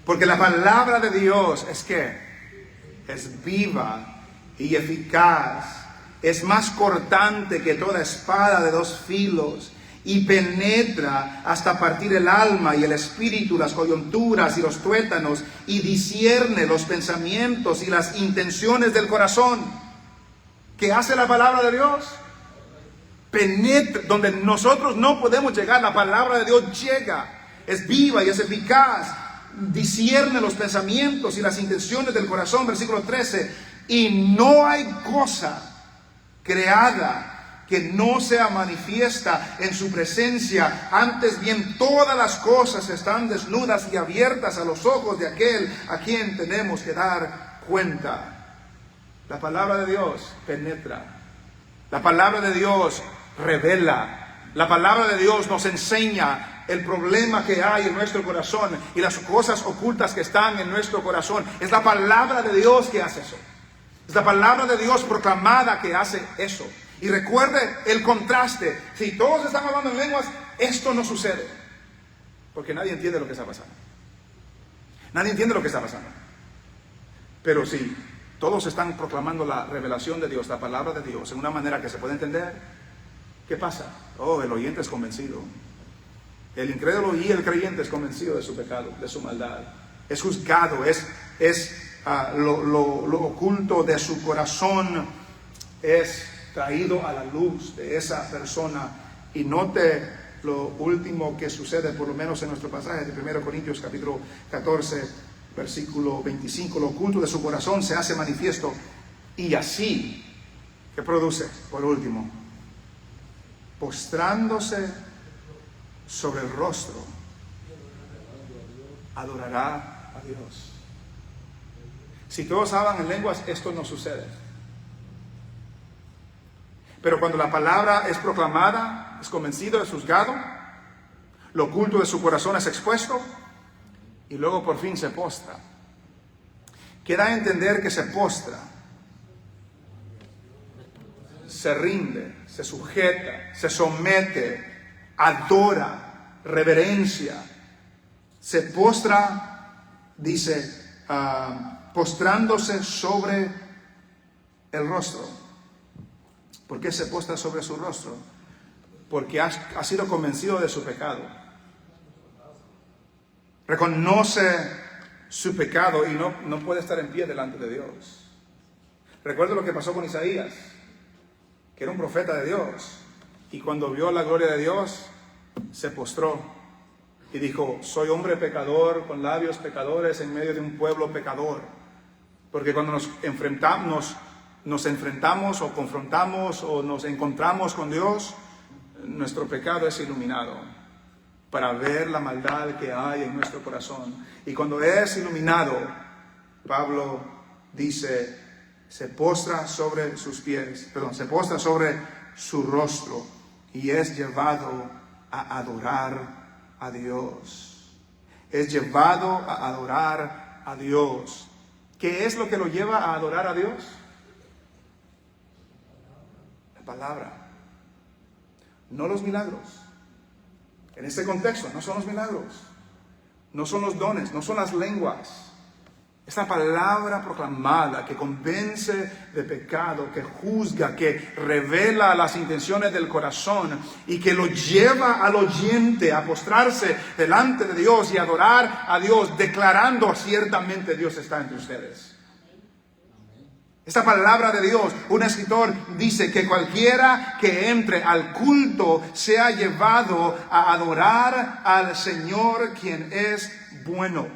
porque la palabra de Dios es viva y eficaz, es más cortante que toda espada de dos filos, y penetra hasta partir el alma y el espíritu, las coyunturas y los tuétanos, y discierne los pensamientos y las intenciones del corazón. ¿Qué hace la palabra de Dios? Penetra, donde nosotros no podemos llegar, la palabra de Dios llega. Es viva y es eficaz, discierne los pensamientos y las intenciones del corazón. Versículo 13: y no hay cosa creada que no sea manifiesta en su presencia. Antes bien, todas las cosas están desnudas y abiertas a los ojos de aquel a quien tenemos que dar cuenta. La palabra de Dios penetra. La palabra de Dios revela. La palabra de Dios nos enseña el problema que hay en nuestro corazón y las cosas ocultas que están en nuestro corazón. Es la palabra de Dios que hace eso. Es la palabra de Dios proclamada que hace eso. Y recuerde el contraste. Si todos están hablando en lenguas, esto no sucede. Porque nadie entiende lo que está pasando. Nadie entiende lo que está pasando. Pero si todos están proclamando la revelación de Dios, la palabra de Dios, en una manera que se puede entender, ¿qué pasa? Oh, el oyente es convencido. El incrédulo y el creyente es convencido de su pecado, de su maldad. Es juzgado, lo oculto de su corazón es traído a la luz de esa persona. Y note lo último que sucede, por lo menos en nuestro pasaje de 1 Corintios capítulo 14, versículo 25. Lo oculto de su corazón se hace manifiesto, y así, ¿qué produce? Por último, postrándose sobre el rostro, adorará a Dios. Si todos hablan en lenguas, esto no sucede. Pero cuando la palabra es proclamada, es convencido, es juzgado, lo oculto de su corazón es expuesto, y luego por fin se postra. Queda a entender que se postra, se rinde, se sujeta, se somete, adora, reverencia. Se postra, dice, postrándose sobre el rostro. ¿Por qué se postra sobre su rostro? Porque ha sido convencido de su pecado. Reconoce su pecado y no puede estar en pie delante de Dios. Recuerda lo que pasó con Isaías, que era un profeta de Dios, y cuando vio la gloria de Dios, se postró y dijo: soy hombre pecador, con labios pecadores, en medio de un pueblo pecador. Porque cuando nos enfrentamos o confrontamos o nos encontramos con Dios, nuestro pecado es iluminado para ver la maldad que hay en nuestro corazón. Y cuando es iluminado, Pablo dice, se postra sobre sus pies, se postra sobre su rostro y es llevado a adorar a Dios. Es llevado a adorar a Dios. ¿Qué es lo que lo lleva a adorar a Dios? Palabra, no los milagros. En este contexto no son los milagros, no son los dones, no son las lenguas. Esta palabra proclamada que convence de pecado, que juzga, que revela las intenciones del corazón y que lo lleva al oyente a postrarse delante de Dios y adorar a Dios, declarando: ciertamente Dios está entre ustedes. Esta palabra de Dios, un escritor dice que cualquiera que entre al culto sea llevado a adorar al Señor, quien es bueno.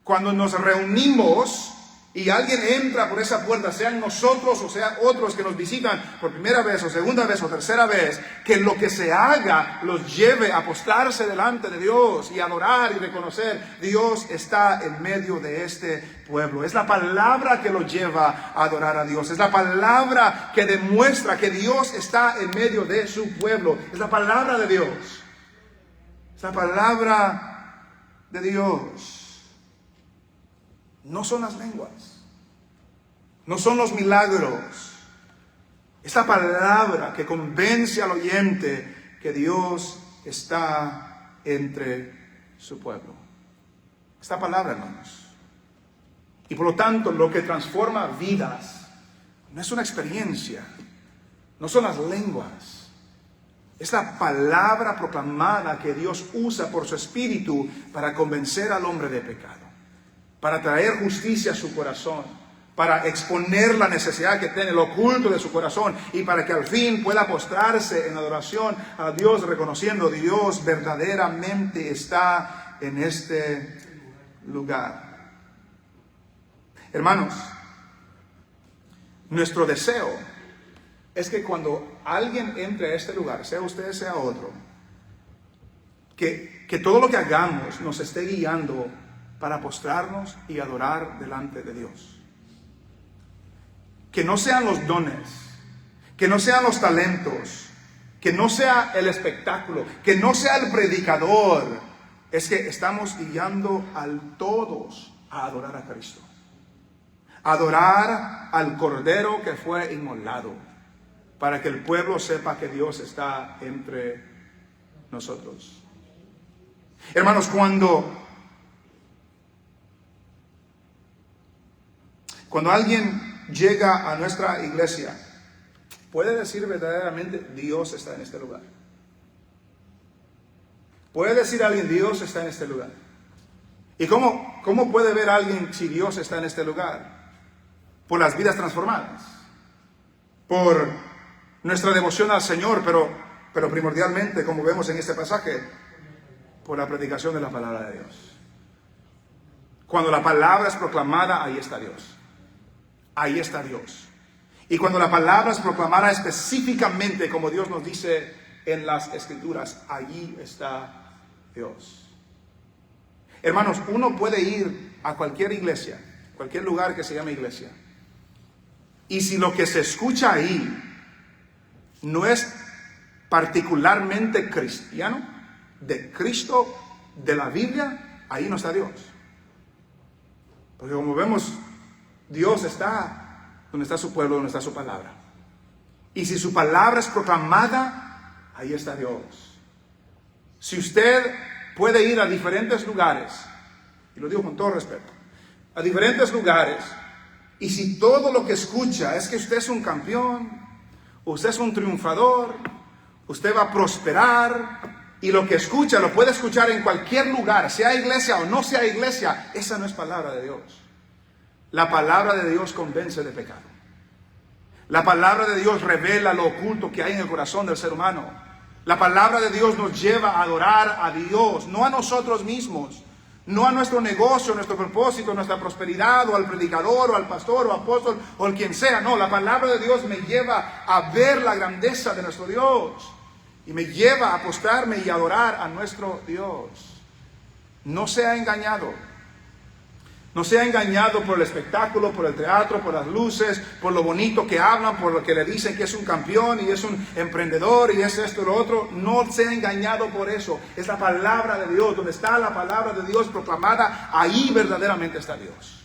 Cuando nos reunimos y alguien entra por esa puerta, sean nosotros o sean otros que nos visitan por primera vez o segunda vez o tercera vez, que lo que se haga los lleve a postrarse delante de Dios y adorar y reconocer: Dios está en medio de este pueblo. Es la palabra que lo lleva a adorar a Dios. Es la palabra que demuestra que Dios está en medio de su pueblo. Es la palabra de Dios. Es la palabra de Dios. No son las lenguas, no son los milagros. Es la palabra que convence al oyente que Dios está entre su pueblo. Esta palabra, hermanos. Y por lo tanto, lo que transforma vidas no es una experiencia, no son las lenguas. Es la palabra proclamada que Dios usa por su Espíritu para convencer al hombre de pecado, para traer justicia a su corazón, para exponer la necesidad que tiene, lo oculto de su corazón, y para que al fin pueda postrarse en adoración a Dios, reconociendo Dios verdaderamente está en este lugar. Hermanos, nuestro deseo es que cuando alguien entre a este lugar, sea usted, sea otro, que todo lo que hagamos nos esté guiando para postrarnos y adorar delante de Dios. Que no sean los dones, que no sean los talentos, que no sea el espectáculo, que no sea el predicador. Es que estamos guiando a todos a adorar a Cristo. Adorar al Cordero que fue inmolado, para que el pueblo sepa que Dios está entre nosotros. Hermanos, cuando alguien llega a nuestra iglesia, puede decir verdaderamente, Dios está en este lugar. Puede decir alguien, Dios está en este lugar. ¿Y cómo puede ver alguien si Dios está en este lugar? Por las vidas transformadas, por nuestra devoción al Señor, pero primordialmente, como vemos en este pasaje, por la predicación de la palabra de Dios. Cuando la palabra es proclamada, ahí está Dios. Ahí está Dios. Y cuando la palabra es proclamada específicamente, como Dios nos dice en las Escrituras, allí está Dios. Hermanos, uno puede ir a cualquier iglesia, cualquier lugar que se llame iglesia, y si lo que se escucha ahí no es particularmente cristiano, de Cristo, de la Biblia, ahí no está Dios. Porque como vemos, Dios está donde está su pueblo, donde está su palabra. Y si su palabra es proclamada, ahí está Dios. Si usted puede ir a diferentes lugares, y lo digo con todo respeto, a diferentes lugares, y si todo lo que escucha es que usted es un campeón, usted es un triunfador, usted va a prosperar, y lo que escucha lo puede escuchar en cualquier lugar, sea iglesia o no sea iglesia, esa no es palabra de Dios. La palabra de Dios convence de pecado. La palabra de Dios revela lo oculto que hay en el corazón del ser humano. La palabra de Dios nos lleva a adorar a Dios, no a nosotros mismos, no a nuestro negocio, nuestro propósito, nuestra prosperidad, o al predicador, o al pastor, o apóstol, o el quien sea. No, la palabra de Dios me lleva a ver la grandeza de nuestro Dios, y me lleva a postrarme y adorar a nuestro Dios. No sea engañado. No sea engañado por el espectáculo, por el teatro, por las luces, por lo bonito que hablan, por lo que le dicen que es un campeón y es un emprendedor y es esto y lo otro. No sea engañado por eso. Es la palabra de Dios. Donde está la palabra de Dios proclamada, ahí verdaderamente está Dios.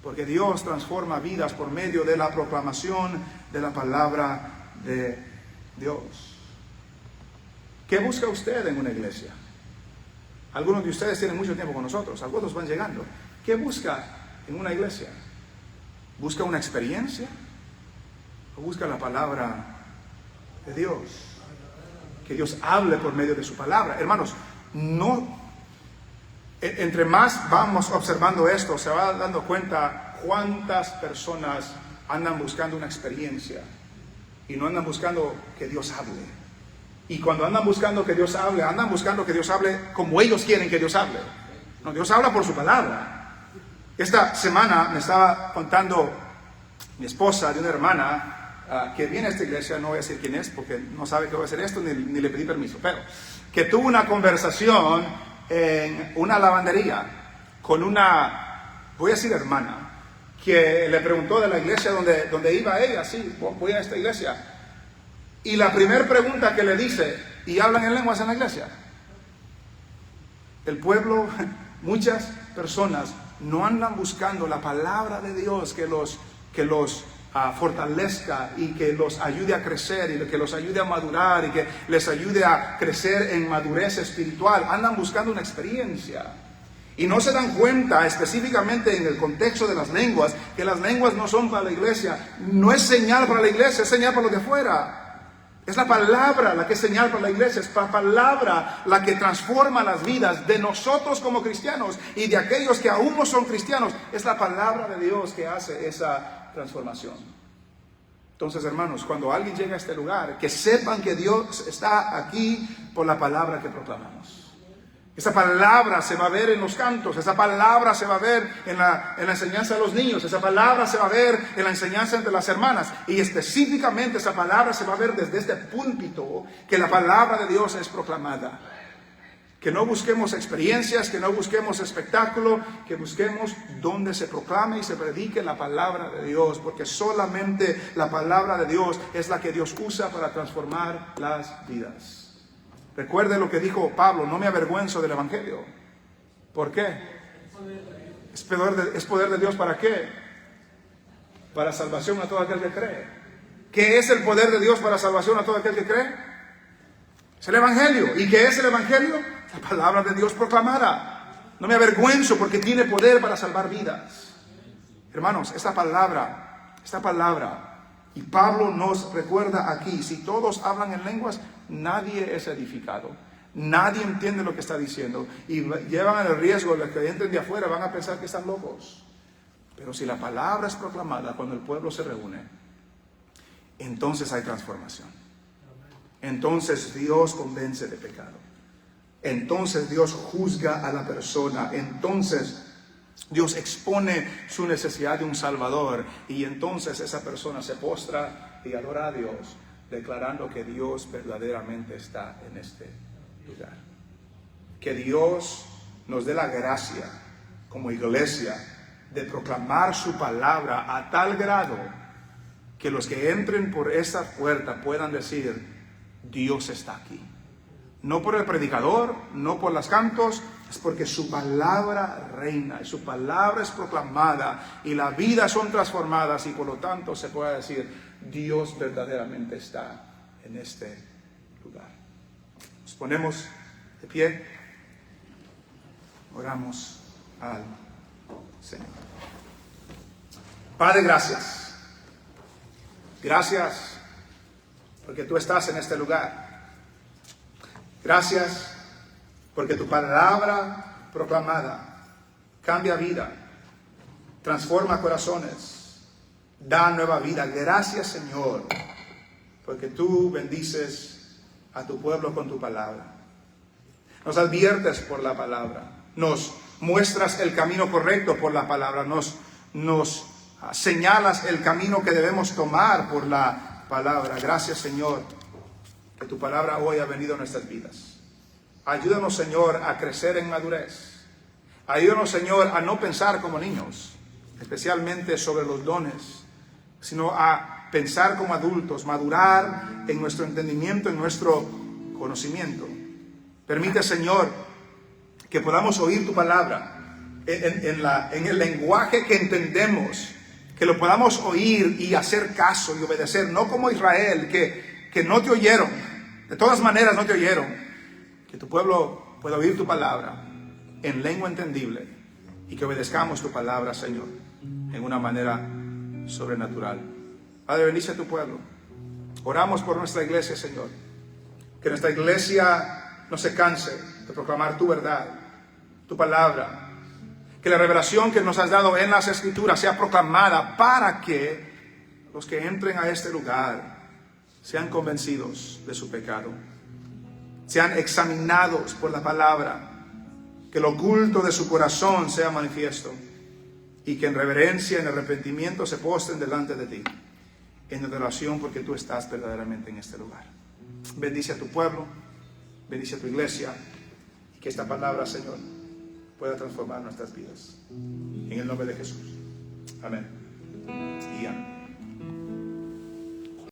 Porque Dios transforma vidas por medio de la proclamación de la palabra de Dios. ¿Qué busca usted en una iglesia? Algunos de ustedes tienen mucho tiempo con nosotros, algunos van llegando. ¿Qué busca en una iglesia? ¿Busca una experiencia? ¿O busca la palabra de Dios? Que Dios hable por medio de su palabra. Hermanos, entre más vamos observando esto, se va dando cuenta cuántas personas andan buscando una experiencia y no andan buscando que Dios hable. Y cuando andan buscando que Dios hable, andan buscando que Dios hable como ellos quieren que Dios hable. No, Dios habla por su palabra. Esta semana me estaba contando mi esposa de una hermana que viene a esta iglesia, no voy a decir quién es porque no sabe que voy a hacer esto ni le pedí permiso, pero que tuvo una conversación en una lavandería con una, voy a decir hermana, que le preguntó de la iglesia donde iba ella. Sí, voy a esta iglesia. Y la primera pregunta que le dice, ¿y hablan en lenguas en la iglesia? El pueblo, muchas personas no andan buscando la palabra de Dios que los fortalezca y que los ayude a crecer y que los ayude a madurar y que les ayude a crecer en madurez espiritual. Andan buscando una experiencia y no se dan cuenta, específicamente en el contexto de las lenguas, que las lenguas no son para la iglesia. No es señal para la iglesia, es señal para los de afuera. Es la palabra la que es señal para la iglesia, es la palabra la que transforma las vidas de nosotros como cristianos y de aquellos que aún no son cristianos. Es la palabra de Dios que hace esa transformación. Entonces, hermanos, cuando alguien llega a este lugar, que sepan que Dios está aquí por la palabra que proclamamos. Esa palabra se va a ver en los cantos, esa palabra se va a ver en la enseñanza de los niños, esa palabra se va a ver en la enseñanza entre las hermanas, y específicamente esa palabra se va a ver desde este púlpito, que la palabra de Dios es proclamada. Que no busquemos experiencias, que no busquemos espectáculo, que busquemos donde se proclame y se predique la palabra de Dios, porque solamente la palabra de Dios es la que Dios usa para transformar las vidas. Recuerde lo que dijo Pablo: no me avergüenzo del evangelio. ¿Por qué? Es poder de Dios. ¿Para qué? Para salvación a todo aquel que cree. ¿Qué es el poder de Dios para salvación a todo aquel que cree? Es el evangelio. ¿Y qué es el evangelio? La palabra de Dios proclamada. No me avergüenzo porque tiene poder para salvar vidas. Hermanos, esta palabra, y Pablo nos recuerda aquí, si todos hablan en lenguas, nadie es edificado. Nadie entiende lo que está diciendo. Y llevan el riesgo, los que entren de afuera van a pensar que están locos. Pero si la palabra es proclamada cuando el pueblo se reúne, entonces hay transformación. Entonces Dios convence de pecado. Entonces Dios juzga a la persona. Entonces Dios expone su necesidad de un Salvador, y entonces esa persona se postra y adora a Dios, declarando que Dios verdaderamente está en este lugar. Que Dios nos dé la gracia como iglesia de proclamar su palabra a tal grado que los que entren por esa puerta puedan decir: Dios está aquí. No por el predicador, no por los cantos, es porque su palabra reina, y su palabra es proclamada, y las vidas son transformadas, y por lo tanto se puede decir: Dios verdaderamente está en este lugar. Nos ponemos de pie, oramos al Señor. Padre, gracias. Gracias porque tú estás en este lugar. Gracias porque tu palabra proclamada cambia vida, transforma corazones, da nueva vida. Gracias, Señor, porque tú bendices a tu pueblo con tu palabra. Nos adviertes por la palabra, nos muestras el camino correcto por la palabra, nos señalas el camino que debemos tomar por la palabra. Gracias, Señor, que tu palabra hoy ha venido a nuestras vidas. Ayúdanos, Señor, a crecer en madurez. Ayúdanos, Señor, a no pensar como niños, especialmente sobre los dones, sino a pensar como adultos, madurar en nuestro entendimiento, en nuestro conocimiento. Permite, Señor, que podamos oír tu palabra en el lenguaje que entendemos, que lo podamos oír y hacer caso y obedecer, no como Israel, que no te oyeron, de todas maneras no te oyeron. Que tu pueblo pueda oír tu palabra en lengua entendible y que obedezcamos tu palabra, Señor, en una manera sobrenatural. Padre, bendice a tu pueblo. Oramos por nuestra iglesia, Señor. Que nuestra iglesia no se canse de proclamar tu verdad, tu palabra. Que la revelación que nos has dado en las Escrituras sea proclamada para que los que entren a este lugar sean convencidos de su pecado, sean examinados por la palabra, que lo oculto de su corazón sea manifiesto, y que en reverencia, en arrepentimiento se postren delante de ti, en adoración, porque tú estás verdaderamente en este lugar. Bendice a tu pueblo, bendice a tu iglesia, y que esta palabra, Señor, pueda transformar nuestras vidas. En el nombre de Jesús. Amén y amén.